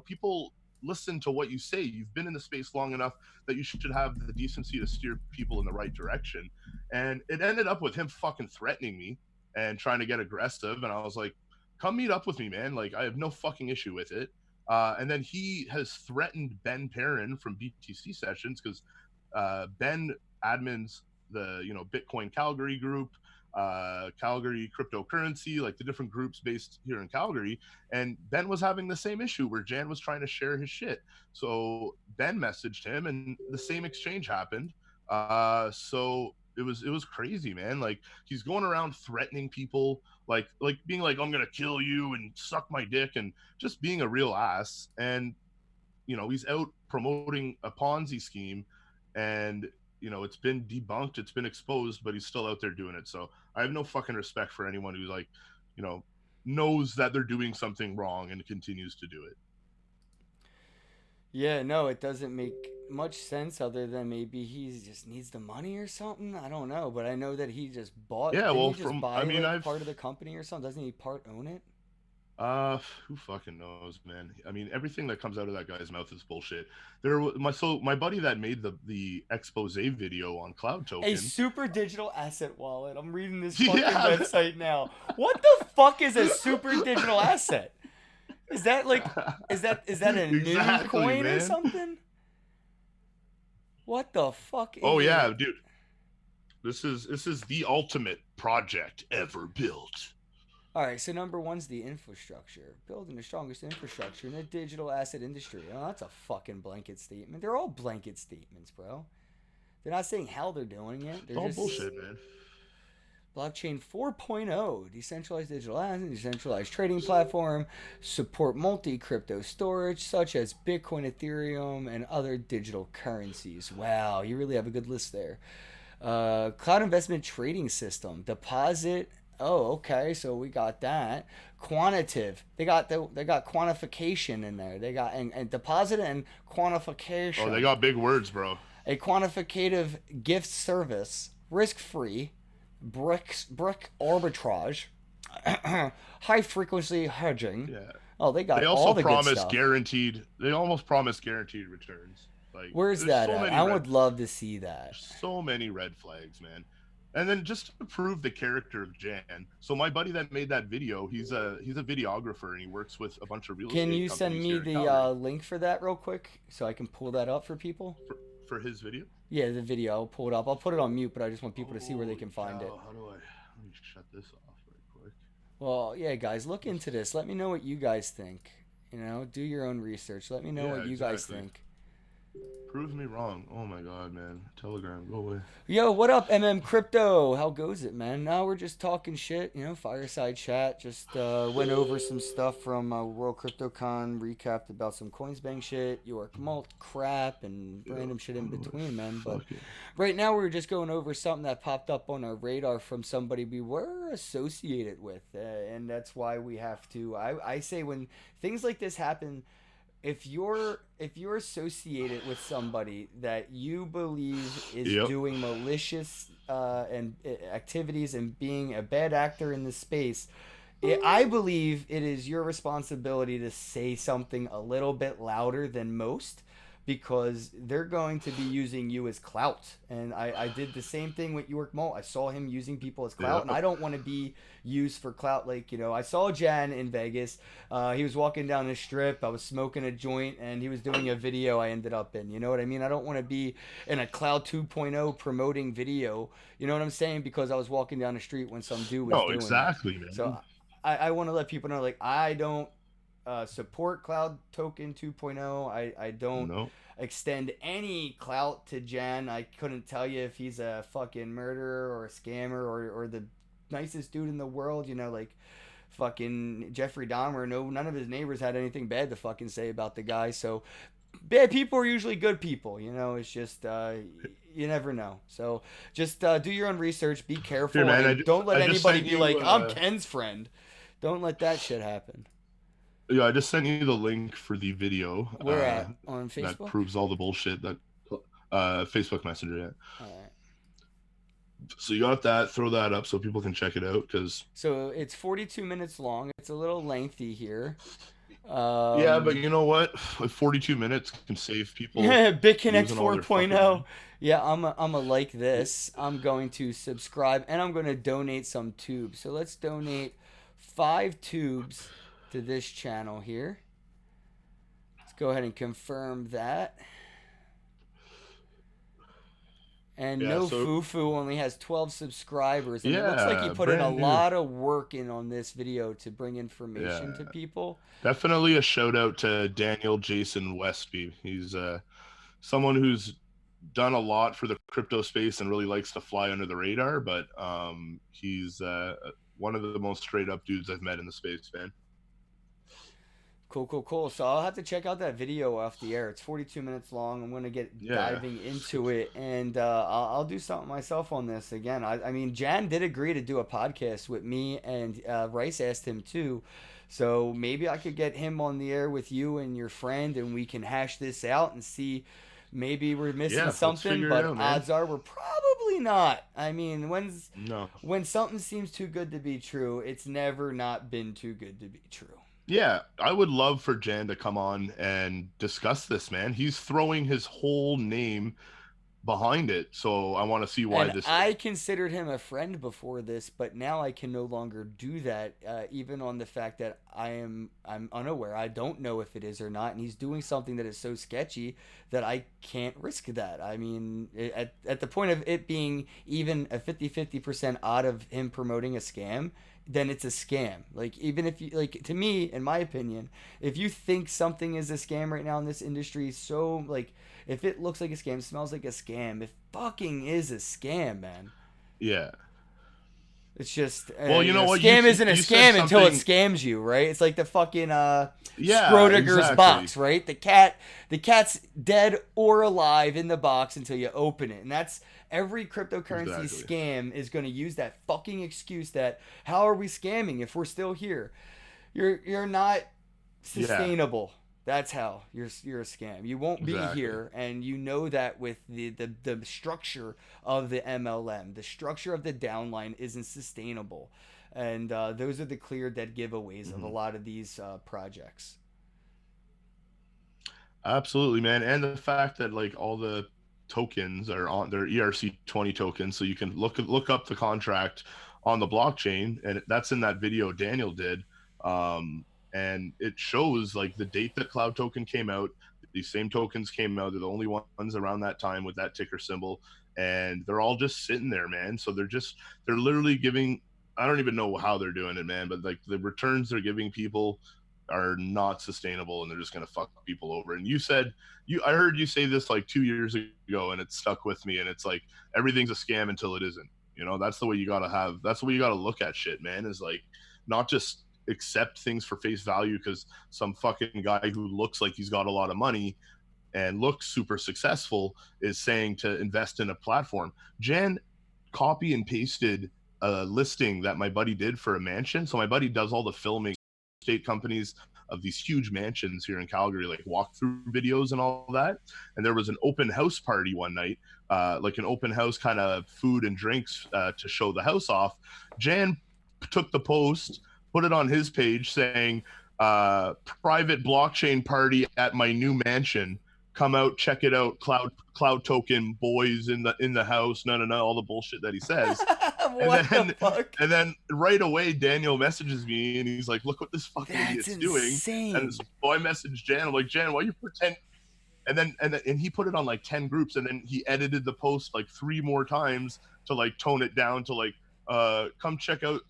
People listen to what you say. You've been in the space long enough that you should have the decency to steer people in the right direction. And it ended up with him fucking threatening me and trying to get aggressive. And I was like, come meet up with me, man. Like, I have no fucking issue with it. And then he has threatened Ben Perrin from BTC Sessions, because Ben admins the Bitcoin Calgary group, Calgary cryptocurrency, like the different groups based here in Calgary. And Ben was having the same issue where Jan was trying to share his shit. So Ben messaged him, and the same exchange happened. So it was crazy, man. Like, he's going around threatening people, like being like, I'm gonna kill you and suck my dick, and just being a real ass. And he's out promoting a Ponzi scheme, and it's been debunked, it's been exposed, but he's still out there doing it. So I have no fucking respect for anyone who's like, knows that they're doing something wrong and continues to do it. Yeah, no, it doesn't make much sense, other than maybe he just needs the money or something. I don't know, but I know that he just bought. Yeah, Didn't well, he just buy I've part of the company or something? Doesn't he part own it? Who fucking knows, man? I mean, everything that comes out of that guy's mouth is bullshit. My buddy that made the expose video on Cloud Token. A super digital asset wallet. I'm reading this Yeah. fucking website now. What the fuck is a super digital asset? Is that a new Exactly, coin man. or something? What the fuck? Oh yeah, dude. This is the ultimate project ever built. All right, so number one's the infrastructure. Building the strongest infrastructure in the digital asset industry. Oh, that's a fucking blanket statement. They're all blanket statements, bro. They're not saying how they're doing it. They're All just bullshit, man. Blockchain 4.0, decentralized digital asset, decentralized trading platform, support multi-crypto storage such as Bitcoin, Ethereum, and other digital currencies. Wow, you really have a good list there. Cloud investment trading system, deposit. Oh, okay, so we got that. Quantitative. They got quantification in there. They got and deposit and quantification. Oh, they got big words, bro. A quantificative gift service, risk-free, brick arbitrage, high frequency hedging. Yeah. Oh, they got They all also the promise good stuff. They almost promise guaranteed returns. Like, Where's that at? I would love to see that. So many red flags, man. And then just to prove the character of Jan. So my buddy that made that video, he's a videographer, and he works with a bunch of real estate Can you companies send me here in the Calgary. link for that real quick so I can pull that up for people? For his video? Yeah, the video. I'll pull it up. I'll put it on mute, but I just want people to see where they can find it. How do let me shut this off right quick. Well, yeah, guys, look into this. Let me know what you guys think. Do your own research. Let me know what you guys think. Prove me wrong. Oh my god, man. Telegram, go away. Yo, what up, Crypto? How goes it, man? Now we're just talking shit, fireside chat. Just went over some stuff from World CryptoCon, recapped about some Coinsbank shit, York Malt crap, and random shit in between, man. But right now we're just going over something that popped up on our radar from somebody we were associated with, and that's why we have to. I say when things like this happen, if you're associated with somebody that you believe is doing malicious and activities and being a bad actor in this space, I believe it is your responsibility to say something a little bit louder than most, because they're going to be using you as clout. And I did the same thing with York Malt. I saw him using people as clout, and I don't want to be used for clout. Like, I saw Jan in Vegas. He was walking down the strip. I was smoking a joint, and he was doing a video I ended up in. You know what I mean? I don't want to be in a Cloud 2.0 promoting video. You know what I'm saying? Because I was walking down the street when some dude was doing exactly, that. man. So I want to let people know, like, I don't support Cloud Token 2.0. I don't extend any clout to Jan. I couldn't tell you if he's a fucking murderer or a scammer or the nicest dude in the world. Like fucking Jeffrey Dahmer. No, none of his neighbors had anything bad to fucking say about the guy. So bad people are usually good people. It's just you never know. So just do your own research. Be Here, careful, man. and don't let I just anybody sent be like, you. "I'm Kenn's friend." Don't let that shit happen. Yeah, I just sent you the link for the video. Where at on That Facebook? proves all the bullshit that. Facebook Messenger. Yeah. All right. So you got that. Throw that up so people can check it out because. So it's 42 minutes long. It's a little lengthy here. Yeah, but you know what? Like 42 minutes can save people BitConnect losing all their fucking 4.0. mind. Yeah, I'm a like this. I'm going to subscribe and I'm going to donate some tubes. So let's donate 5 tubes to this channel here. Let's go ahead and confirm that. And Yeah, No so Fufu only has 12 subscribers, and it looks like he yeah, put in a brand new. lot of work in on this video to bring information Yeah, to people. definitely a shout out to Daniel Jason Westby. He's someone who's done a lot for the crypto space and really likes to fly under the radar, but he's one of the most straight up dudes I've met in the space, man. Cool. So I'll have to check out that video off the air. It's 42 minutes long. I'm gonna get Yeah. diving into it, and I'll do something myself on this again. I mean, Jan did agree to do a podcast with me, and Rice asked him too. So maybe I could get him on the air with you and your friend, and we can hash this out and see. Maybe we're missing Yeah, let's something, figure it but out, man. odds are we're probably not. I mean, No. when something seems too good to be true, it's never not been too good to be true. Yeah, I would love for Jan to come on and discuss this, man. He's throwing his whole name behind it, so I want to see why And this. I considered him a friend before this, but now I can no longer do that. Even on the fact that I'm unaware. I don't know if it is or not, and he's doing something that is so sketchy that I can't risk that. I mean, at the point of it being even a 50-50% odd of him promoting a scam, then it's a scam. Like, even if you, like, to me, in my opinion, if you think something is a scam right now in this industry, so like, if it looks like a scam, smells like a scam, it fucking is a scam, man. Yeah. It's just Well, you know what? scam isn't a you said scam until it something. scams you, right? It's like the fucking Yeah, Schrödinger's exactly. box, right? The cat's dead or alive in the box until you open it, and that's every cryptocurrency Exactly. scam is going to use that fucking excuse that how are we scamming if we're still here? You're not Yeah, sustainable. That's how you're a scam. You won't be exactly. here, and you know that with the structure of the MLM, the structure of the downline isn't sustainable, and those are the clear dead giveaways of a lot of these projects. Absolutely, man. And the fact that like all the tokens are on their ERC20 tokens, so you can look up the contract on the blockchain, and that's in that video Daniel did. And it shows like the date that Cloud Token came out. These same tokens came out. They're the only ones around that time with that ticker symbol, and they're all just sitting there, man. So they're literally giving. I don't even know how they're doing it, man. But like the returns they're giving people are not sustainable, and they're just gonna fuck people over. And I heard you say this like 2 years ago, and it stuck with me. And it's like everything's a scam until it isn't. You know, that's the way you gotta have. That's the way you gotta look at shit, man. Is like not just accept things for face value because some fucking guy who looks like he's got a lot of money and looks super successful is saying to invest in a platform. Jan copy and pasted a listing that my buddy did for a mansion. So my buddy does all the filming state companies of these huge mansions here in Calgary, like walkthrough videos and all that. And there was an open house party one night, like an open house kind of food and drinks to show the house off. Jan took the post, put it on his page saying, private blockchain party at my new mansion. Come out, check it out. Cloud token boys in the house. No, all the bullshit that he says. The fuck? And then right away, Daniel messages me and he's like, "Look what this fucking That's idiot's insane. doing." And so I messaged Jan. I'm like, "Jan, why you pretend?" And he put it on like 10 groups, and then he edited the post like 3 more times to like tone it down to like, come check out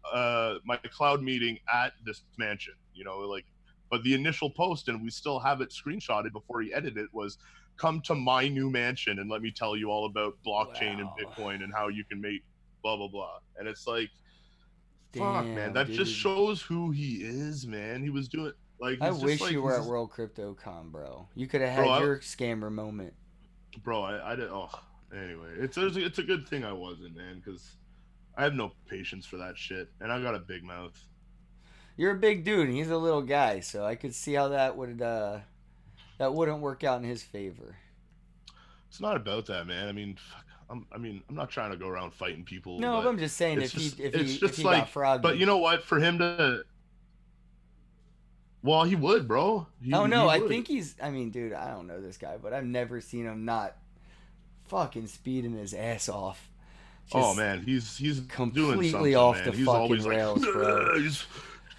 my cloud meeting at this mansion, you know, like. But the initial post, and we still have it screenshotted before he edited it, was come to my new mansion and let me tell you all about blockchain and Bitcoin and how you can make blah blah blah. And it's like, fuck, man, that dude. just shows who he is, man. He was doing like, I he's wish just, like, you were he's at just- World CryptoCon, bro. You could have had your scammer moment. bro. I did. Oh Anyway, it's a good thing I wasn't, man, because I have no patience for that shit, and I got a big mouth. You're a big dude, and he's a little guy, so I could see how that wouldn't work out in his favor. It's not about that, man. I mean, fuck, I'm not trying to go around fighting people, No, but but I'm just saying it's if he just if it's he if just he like, got but froggy. you know what? For him to, well, he would, bro. Oh He no, I would. think he's. I mean, dude, I don't know this guy, but I've never seen him not fucking speeding his ass off. Oh Just man, he's doing completely something, off the man. He's fucking always like, rails, bro. he's,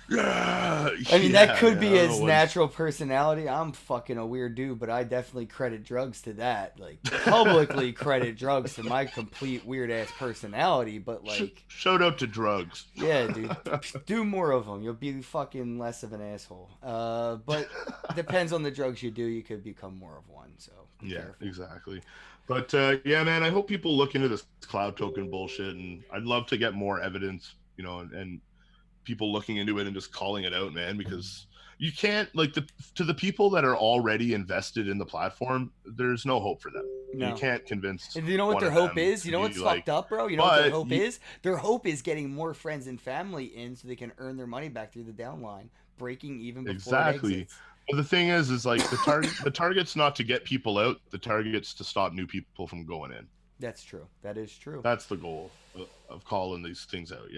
yeah, I mean, that yeah, could man. be I don't know his what's. natural personality. I'm fucking a weird dude, but I definitely credit drugs to that. Like, publicly credit drugs to my complete weird ass personality. But, like, Shout out to drugs. yeah, dude, do more of them. You'll be fucking less of an asshole. But depends on the drugs you do. You could become more of one. So be Yeah, careful. exactly. But yeah, man, I hope people look into this cloud token bullshit, and I'd love to get more evidence, and people looking into it and just calling it out, man, because you can't like to the people that are already invested in the platform, there's no hope for them. You No. can't convince And you know what one their of hope them is? You to know be what's like, fucked up, bro? You know what their but hope is? Their hope is getting more friends and family in so they can earn their money back through the downline, breaking even before it exactly. exits. But the thing is like the target's not to get people out. The target's to stop new people from going in. That's true. That is true. That's the goal of calling these things out.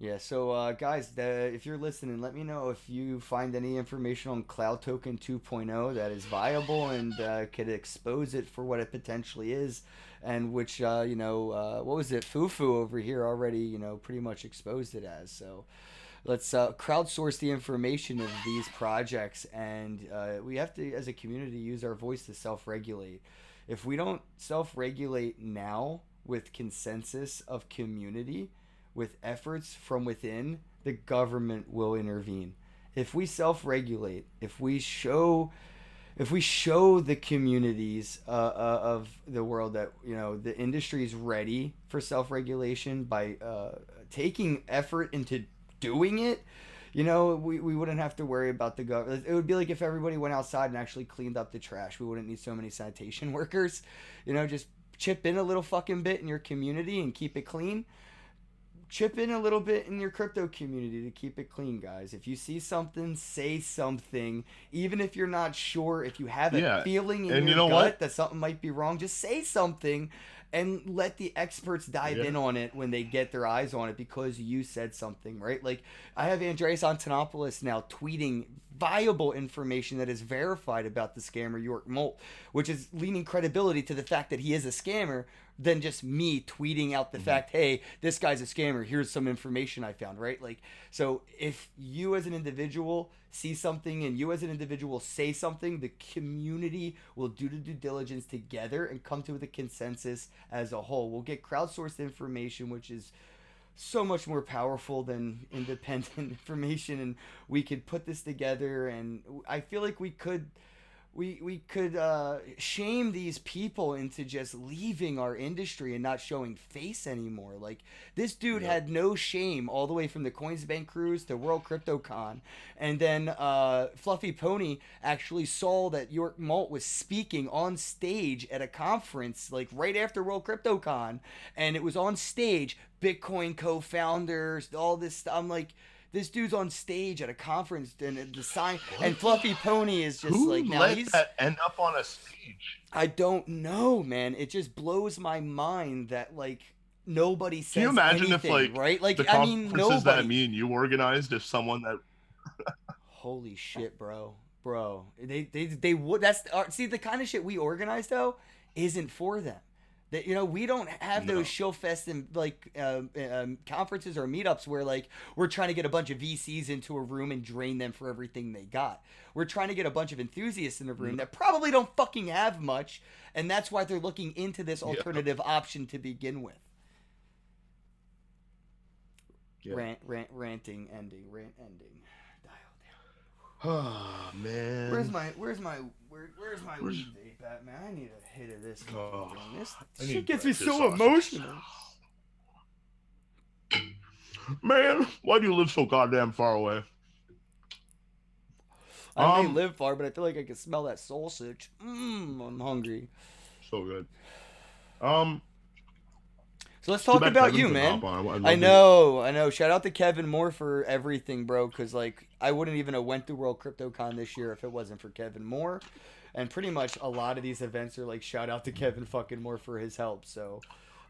Yeah, so guys, if you're listening, let me know if you find any information on Cloud Token 2.0 that is viable and could expose it for what it potentially is, and which, what was it? Fufu over here already, pretty much exposed it as. So let's crowdsource the information of these projects, and we have to, as a community, use our voice to self-regulate. If we don't self-regulate now with consensus of community, with efforts from within, the government will intervene. If we self-regulate, if we show the communities of the world that the industry is ready for self-regulation by taking effort into doing it, we wouldn't have to worry about the government. It would be like if everybody went outside and actually cleaned up the trash. We wouldn't need so many sanitation workers. Just chip in a little fucking bit in your community and keep it clean. Chip in a little bit in your crypto community to keep it clean, guys. If you see something, say something. Even if you're not sure, if you have a feeling in your gut that something might be wrong, just say something and let the experts dive in on it when they get their eyes on it because you said something, right? Like, I have Andreas Antonopoulos now tweeting viable information that is verified about the scammer York Molt, which is leaning credibility to the fact that he is a scammer than just me tweeting out the fact, hey, this guy's a scammer, here's some information I found, right? Like, so if you as an individual see something and you as an individual say something, the community will do the due diligence together and come to the consensus as a whole. We'll get crowdsourced information, which is so much more powerful than independent information, and we could put this together, and I feel like we could shame these people into just leaving our industry and not showing face anymore. Like, this dude had no shame all the way from the Coinsbank cruise to World CryptoCon, and then Fluffy Pony actually saw that York Molt was speaking on stage at a conference like right after World CryptoCon, and it was on stage, Bitcoin co-founders, all this stuff. I'm like, this dude's on stage at a conference, and the sign, and Fluffy Pony is just Who like, now let he's. that end up on a stage? I don't know, man. It just blows my mind that like nobody says Can you imagine anything, if right? Like, the I mean, conferences nobody. that me and you organized, if someone that Holy shit, bro. They would. That's see, the kind of shit we organize though isn't for them. That, we don't have those shill fest and like conferences or meetups where like we're trying to get a bunch of VCs into a room and drain them for everything they got. We're trying to get a bunch of enthusiasts in the room that probably don't fucking have much, and that's why they're looking into this alternative option to begin with. Ranting ending. Oh man. Where's my weed vape at, man? I need a hit of this. This shit gets me so emotional. Man, why do you live so goddamn far away? I may live far, but I feel like I can smell that sausage. I'm hungry. So good. Um, So let's it's too talk bad about Kevin you, couldn't hop man. on. I'd I love to. know, I know. Shout out to Kevin Moore for everything, bro. Because like, I wouldn't even have went to World CryptoCon this year if it wasn't for Kevin Moore. And pretty much a lot of these events are like, shout out to Kevin fucking Moore for his help. So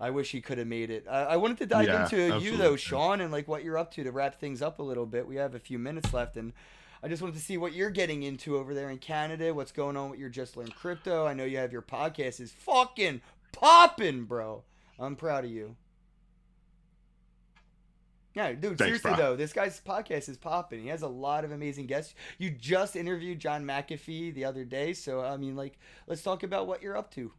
I wish he could have made it. I wanted to dive Yeah, into you absolutely. though, Shawn, and like what you're up to wrap things up a little bit. We have a few minutes left, and I just wanted to see what you're getting into over there in Canada. What's going on with your Just Learn Crypto? I know you have your podcast is fucking popping, bro. I'm proud of you. Yeah, dude, Thanks, seriously bro. though, this guy's podcast is popping. He has a lot of amazing guests. You just interviewed John McAfee the other day, so I mean, like, let's talk about what you're up to.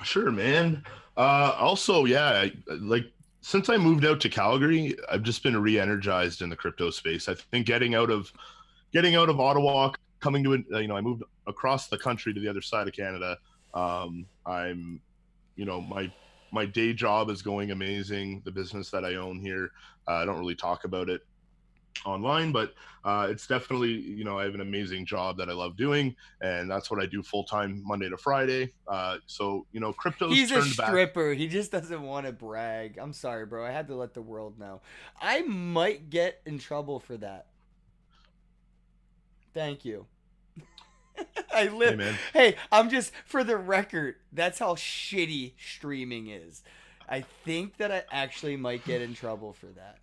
Sure, man. Also, yeah, like since I moved out to Calgary, I've just been re-energized in the crypto space. I think getting out of Ottawa, coming to I moved across the country to the other side of Canada. I'm, my day job is going amazing. The business that I own here, I don't really talk about it online, but it's definitely, I have an amazing job that I love doing, and that's what I do full time Monday to Friday. So crypto's He's a turned back. stripper. He just doesn't want to brag. I'm sorry, bro. I had to let the world know. I might get in trouble for that. Thank you. I live. Hey, man. Hey, I'm just for the record. That's how shitty streaming is. I think that I actually might get in trouble for that.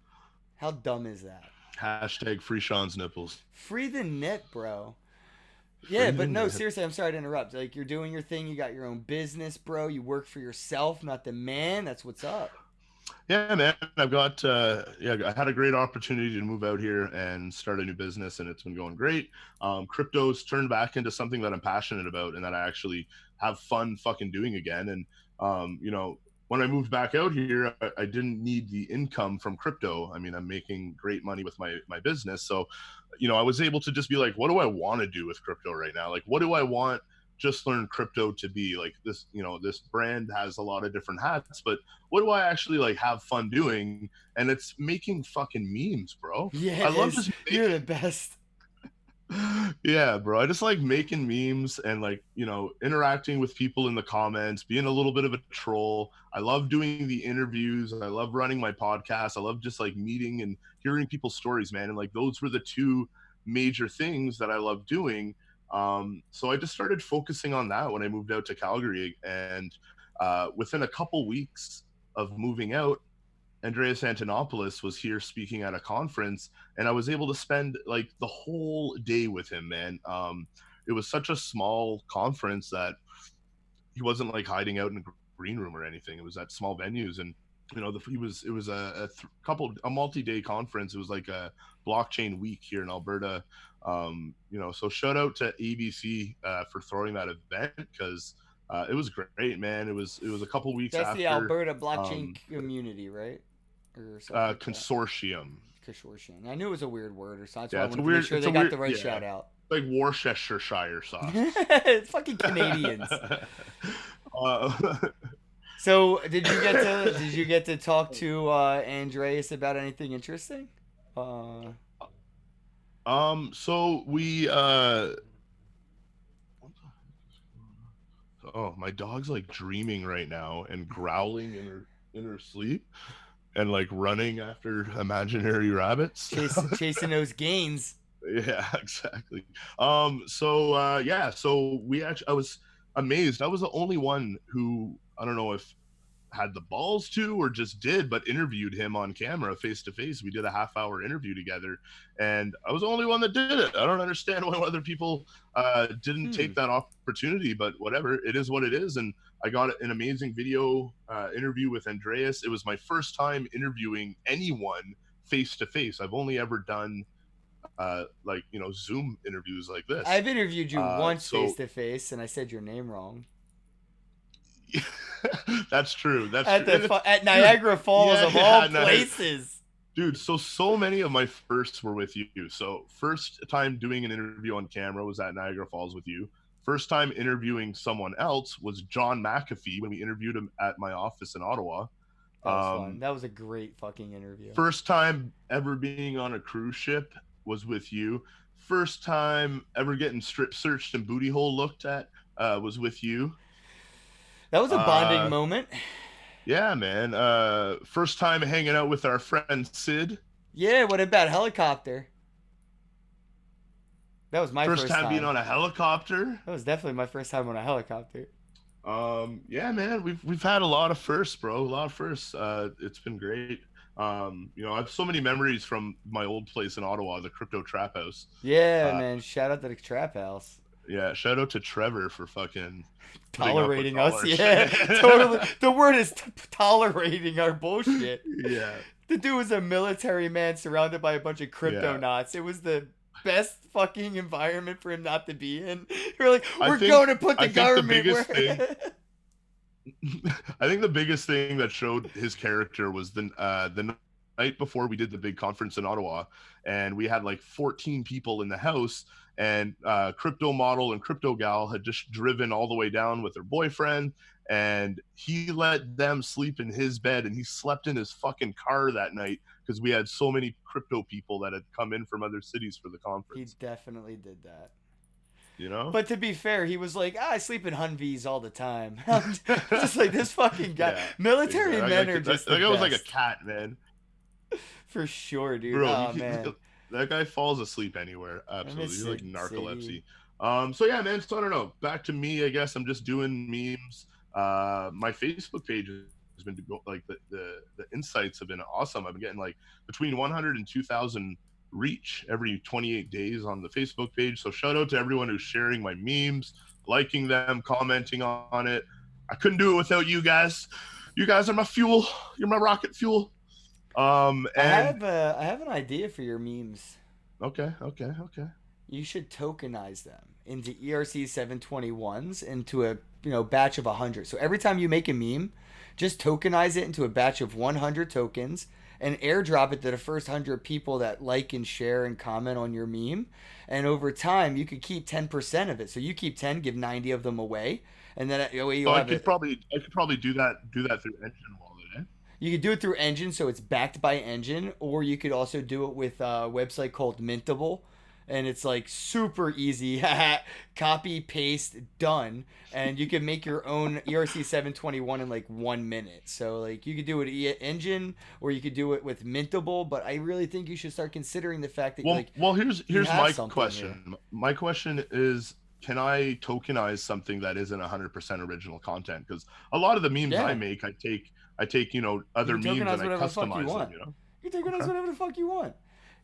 How dumb is that? Hashtag free Sean's nipples. Free the net, bro. Free Yeah, the but no, net. seriously, I'm sorry to interrupt. Like, you're doing your thing. You got your own business, bro. You work for yourself, not the man. That's what's up. Yeah, man. I've got I had a great opportunity to move out here and start a new business, and it's been going great. Crypto's turned back into something that I'm passionate about and that I actually have fun fucking doing again. And when I moved back out here, I didn't need the income from crypto. I mean, I'm making great money with my business, so I was able to just be like, what do I want to do with crypto right now? Like, what do I want Just Learn Crypto to be? Like, this brand has a lot of different hats, but what do I actually like have fun doing? And it's making fucking memes, bro. Yeah, I it love is. just You're the best. yeah, bro. I just like making memes and like, interacting with people in the comments, being a little bit of a troll. I love doing the interviews. I love running my podcast. I love just like meeting and hearing people's stories, man. And like those were the two major things that I love doing. So I just started focusing on that when I moved out to Calgary. And within a couple weeks of moving out, Andreas Antonopoulos was here speaking at a conference, and I was able to spend like the whole day with him, man. It was such a small conference that he wasn't like hiding out in a green room or anything. It was at small venues, and it was a multi-day conference. It was like a blockchain week here in Alberta. So shout out to ABC for throwing that event because it was great, man. It was a couple weeks That's after the Alberta blockchain community, right? Or something like consortium. Consortium. I knew it was a weird word or something. Yeah, That's why I wanted to make sure they got the right shout out. Like Worcestershire sauce. It's fucking Canadians. uh, So did you get to talk to Andreas about anything interesting? so we oh, my dog's like dreaming right now and growling in her sleep and like running after imaginary rabbits. Chasing those gains. Yeah, exactly. So we actually, I was amazed. I was the only one who, I don't know if had the balls to or just did, but interviewed him on camera face to face. We did a half-hour interview together, and I was the only one that did it. I don't understand why other people didn't take that opportunity, but whatever, it is what it is. And I got an amazing video interview with Andreas. It was my first time interviewing anyone face to face. I've only ever done Zoom interviews like this. I've interviewed you once so face to face, and I said your name wrong. That's true. That's at Niagara Falls of all places. Dude, so many of my firsts were with you. So first time doing an interview on camera was at Niagara Falls with you. First time interviewing someone else was John McAfee when we interviewed him at my office in Ottawa. That was fun. That was a great fucking interview. First time ever being on a cruise ship was with you. First time ever getting strip searched and booty hole looked at was with you. That was a bonding moment. Yeah, man. First time hanging out with our friend Sid. Yeah, what about helicopter? That was my First first time being time. on a helicopter. That was definitely my first time on a helicopter. Yeah, man, we've had a lot of firsts, bro. A lot of firsts. It's been great. I have so many memories from my old place in Ottawa, the Crypto Trap House. Yeah, Uh, man. Shout out to the trap house. yeah, shout out to Trevor for fucking putting up with Tolerating all us. our Yeah, shit. totally. The word is tolerating our bullshit. Yeah, The dude was a military man surrounded by a bunch of crypto yeah. knots. It was the best fucking environment for him not to be in. We're like, I we're think going to put the I think the government biggest where. thing I think the biggest thing that showed his character was the night before we did the big conference in Ottawa, and we had like 14 people in the house, and Crypto Model and Crypto Gal had just driven all the way down with her boyfriend, and he let them sleep in his bed, and he slept in his fucking car that night because we had so many crypto people that had come in from other cities for the He conference. definitely did that. You know? But to be fair, he was like, I sleep in Humvees all the time. I'm just like, this fucking guy. Yeah, Military exactly. men are just that the guy was like a best. cat, man. For sure, dude. Bro, Oh, man. that guy falls asleep anywhere. I Absolutely. miss He's like Sid narcolepsy. Sadie. So yeah, man. So I don't know. Back to me, I guess I'm just doing memes. My Facebook page has been like the insights have been awesome. I've been getting like between 100 and 2,000 reach every 28 days on the Facebook page. So shout out to everyone who's sharing my memes, liking them, commenting on it. I couldn't do it without you guys. You guys are my fuel. You're my rocket fuel. And I have an idea for your memes. okay. You should tokenize them into ERC 721s into a batch of 100. So every time you make a meme, just tokenize it into a batch of 100 tokens and airdrop it to the first 100 people that like and share and comment on your meme. And over time, you could keep 10% of it. So you keep 10, give 90 of them away, and then you'll So have it. I could probably do that through Engine Wallet, eh? You could do it through Engine, so it's backed by Engine, or you could also do it with a website called Mintable, and it's like super easy. Copy, paste, done, and you can make your own ERC 721 in like 1 minute. So like you could do it Engine, or you could do it with Mintable. But I really think you should start considering the fact that Here's my something question. here. My question is, can I tokenize something that isn't 100% original content? Because a lot of the memes I make, I take other You can memes tokenize and I whatever the fuck you customize want. them. You know? You can tokenize whatever the fuck you want.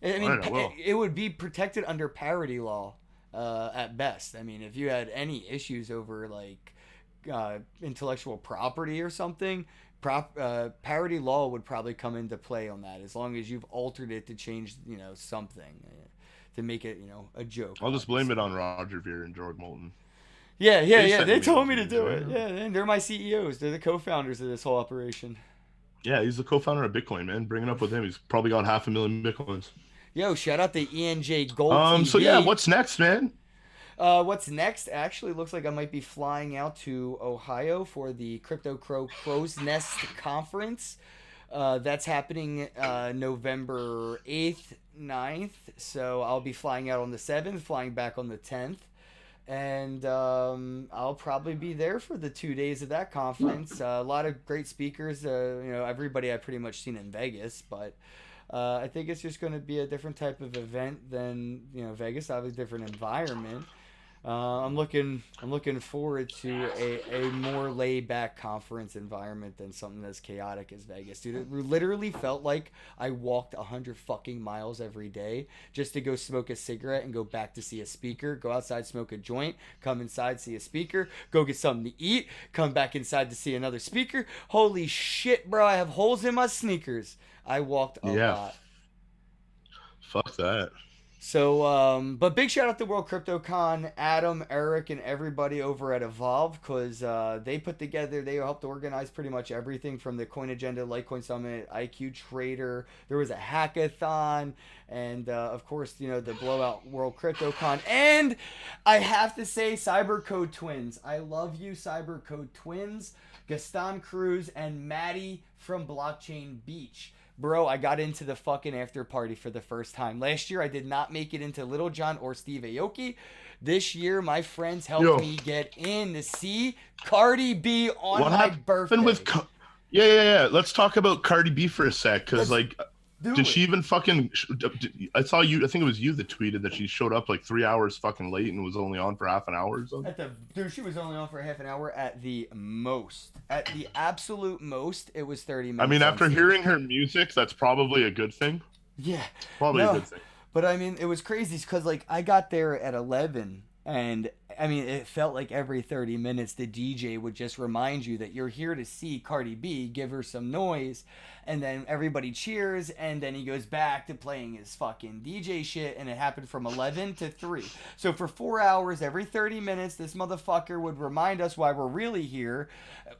I mean, it would be protected under parody law at best. I mean, if you had any issues over like intellectual property or something, parody law would probably come into play on that. As long as you've altered it to change, something to make it, a joke. I'll just blame it on Roger Ver and George Moulton. Yeah. sent They me told those me to memes, do right? it. Yeah, and they're my CEOs. They're the co-founders of this whole operation. Yeah, he's the co-founder of Bitcoin, man. Bring it up with him. He's probably got 500,000 Bitcoins. Yo, shout out to ENJ Gold TV. So yeah, what's next, man? What's next? Actually, looks like I might be flying out to Ohio for the Crypto Crow Crow's Nest Conference. That's happening November 8th, 9th. So I'll be flying out on the 7th, flying back on the 10th. And I'll probably be there for the 2 days of that conference. A lot of great speakers. Everybody I've pretty much seen in Vegas, but I think it's just going to be a different type of event than Vegas. Obviously, different environment. I'm looking forward to a more laid back conference environment than something as chaotic as Vegas, dude. It literally felt like I walked 100 fucking miles every day just to go smoke a cigarette and go back to see a speaker, go outside, smoke a joint, come inside, see a speaker, go get something to eat, come back inside to see another speaker. Holy shit, bro, I have holes in my sneakers. I walked a lot. Fuck that. So, but big shout out to World CryptoCon, Adam, Eric, and everybody over at Evolve, because they helped organize pretty much everything from the Coin Agenda, Litecoin Summit, IQ Trader. There was a hackathon, and of course, the blowout World CryptoCon. And I have to say, Cybercode Twins. I love you, Cybercode Twins. Gaston Cruz and Maddie from Blockchain Beach. Bro, I got into the fucking after party for the first time. Last year, I did not make it into Little John or Steve Aoki. This year, my friends helped Yo, me get in to see Cardi B on what my happened with? birthday. Yeah. Let's talk about Cardi B for a sec, because Let's like, did do she it. even fucking? I saw you. I think it was you that tweeted that she showed up like 3 hours fucking late and was only on for half an hour or something. She was only on for half an hour at the most. At the absolute most, it was 30 I mean, minutes on after stage. hearing her music, that's probably a good thing. Yeah. Probably a No. good thing. But I mean, it was crazy because like I got there at 11, and I mean, it felt like every 30 minutes the DJ would just remind you that you're here to see Cardi B, give her some noise, and then everybody cheers, and then he goes back to playing his fucking DJ shit, and it happened from 11 to 3. So for 4 hours, every 30 minutes, this motherfucker would remind us why we're really here.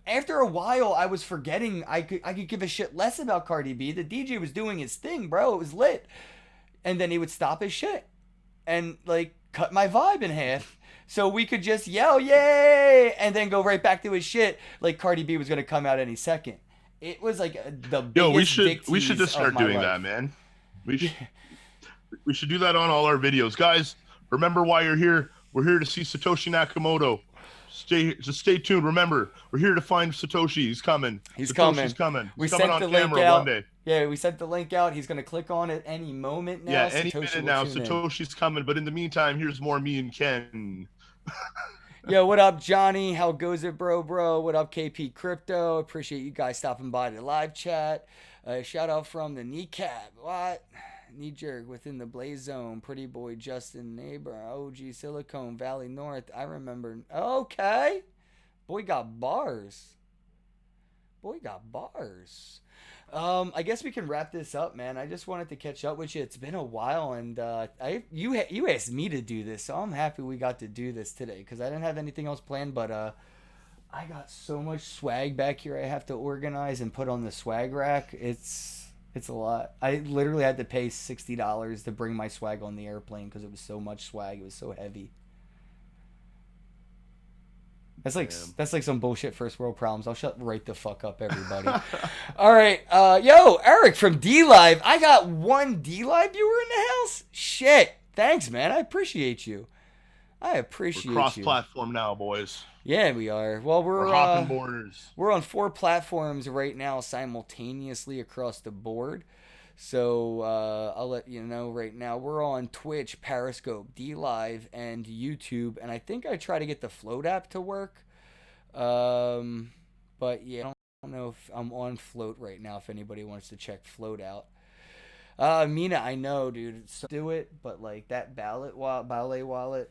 After a while, I was forgetting I could give a shit less about Cardi B. The DJ was doing his thing, bro. It was lit. And then he would stop his shit and like cut my vibe in half so we could just yell yay and then go right back to his shit like Cardi B was going to come out any second. It was like the biggest Yo, dick we should tease just start of my doing life. that, man. We should do that on all our videos, guys. Remember why you're here. We're here to see Satoshi Nakamoto. Stay tuned. Remember, we're here to find Satoshi. He's coming. Satoshi's coming. We He's coming sent on the link camera out. one day. Yeah, we sent the link out. He's going to click on it any moment now. Yeah, any Satoshi minute will now. tune in. Satoshi's coming. But in the meantime, here's more me and Ken. Yo, what up, Johnny? How goes it, bro? What up, KP Crypto? Appreciate you guys stopping by the live chat. Shout out from the kneecap. What? Knee jerk within the Blaze Zone. Pretty boy Justin Neighbor. OG Silicon Valley North. I remember. Okay. Boy got bars. I guess we can wrap this up, man. I just wanted to catch up with you. It's been a while, and you asked me to do this, so I'm happy we got to do this today because I didn't have anything else planned. But I got so much swag back here I have to organize and put on the swag rack. It's a lot. I literally had to pay $60 to bring my swag on the airplane because it was so much swag. It was so heavy. That's like some bullshit first world problems. I'll shut right the fuck up, everybody. All right, yo, Eric from D Live. I got one D Live viewer in the house. Shit, thanks, man. I appreciate you. We're cross-platform now, boys. Yeah, we are. Well, we're hopping borders. We're on 4 platforms right now simultaneously across the board. So I'll let you know right now. We're on Twitch, Periscope, D Live, and YouTube. And I think I try to get the Float app to work. But yeah, I don't know if I'm on Float right now. If anybody wants to check Float out. Mina, I know, dude. So do it, but like that ballet wallet.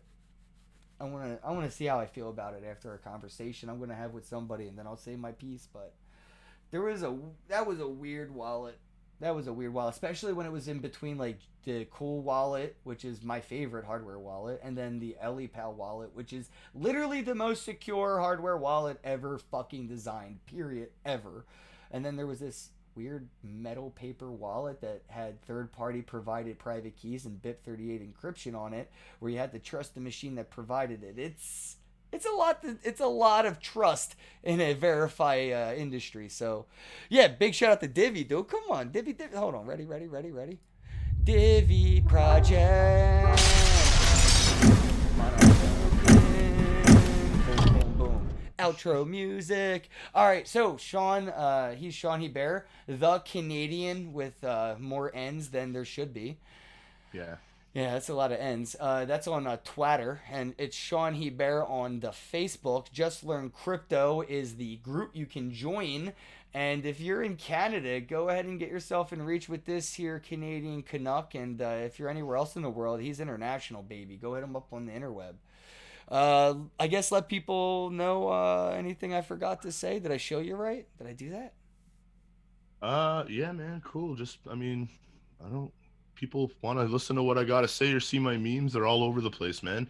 I wanna see how I feel about it after a conversation I'm gonna have with somebody, and then I'll say my piece. But that was a weird wallet. That was a weird wallet, especially when it was in between like the Cool Wallet, which is my favorite hardware wallet, and then the EliPal wallet, which is literally the most secure hardware wallet ever fucking designed, period, ever. And then there was this weird metal paper wallet that had third-party provided private keys and BIP38 encryption on it, where you had to trust the machine that provided it. It's a lot of trust in a verify industry. So, yeah, big shout out to Divi, dude. Come on, Divi. Hold on, ready. Divi Project. Boom. Outro music. All right, so Shawn, he's Shawn Hebert, the Canadian with more N's than there should be. Yeah. Yeah, that's a lot of N's. That's on Twitter, and it's Shawn Hebert on the Facebook. Just Learn Crypto is the group you can join. And if you're in Canada, go ahead and get yourself in reach with this here Canadian Canuck. And if you're anywhere else in the world, he's international, baby. Go hit him up on the interweb. I guess let people know anything I forgot to say. Did I show you right? Did I do that? Yeah, man, cool. People want to listen to what I gotta say or see my memes. They're all over the place, man.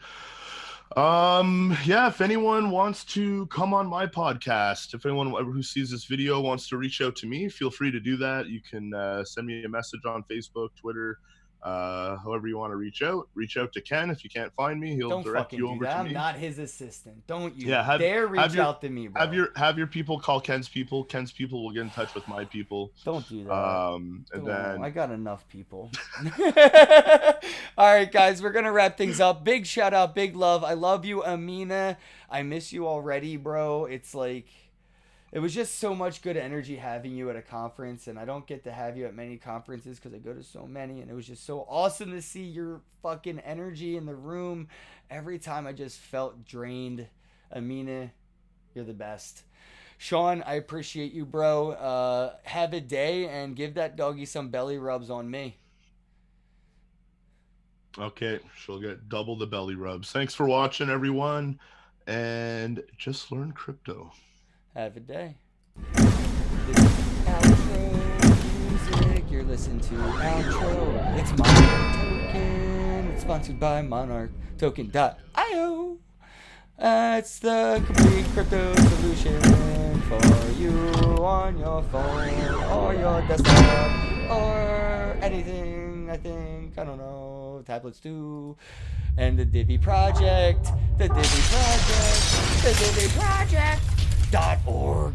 Yeah, if anyone wants to come on my podcast, if anyone who sees this video wants to reach out to me, feel free to do that. You can send me a message on Facebook, Twitter, However you want to reach out to Ken. If you can't find me, he'll Don't direct fucking you do over that. to I'm me. not his assistant. Don't you Yeah, dare reach out to me, bro. Have your people call Ken's people. Ken's people will get in touch with my people. Don't do that. And then I got enough people. All right, guys, we're gonna wrap things up. Big shout out, big love. I love you, Amina. I miss you already, bro. It's like it was just so much good energy having you at a conference, and I don't get to have you at many conferences because I go to so many, and it was just so awesome to see your fucking energy in the room. Every time I just felt drained. Amina, you're the best. Shawn, I appreciate you, bro. Have a day and give that doggy some belly rubs on me. Okay, she'll get double the belly rubs. Thanks for watching, everyone, and just learn crypto. Have a day. This is outro music. You're listening to outro. It's Monarch Token. It's sponsored by MonarchToken.io. It's the complete crypto solution for you on your phone or your desktop or anything, I think. I don't know. Tablets too. And the Divi Project. The Divi Project. The Divi Project.org.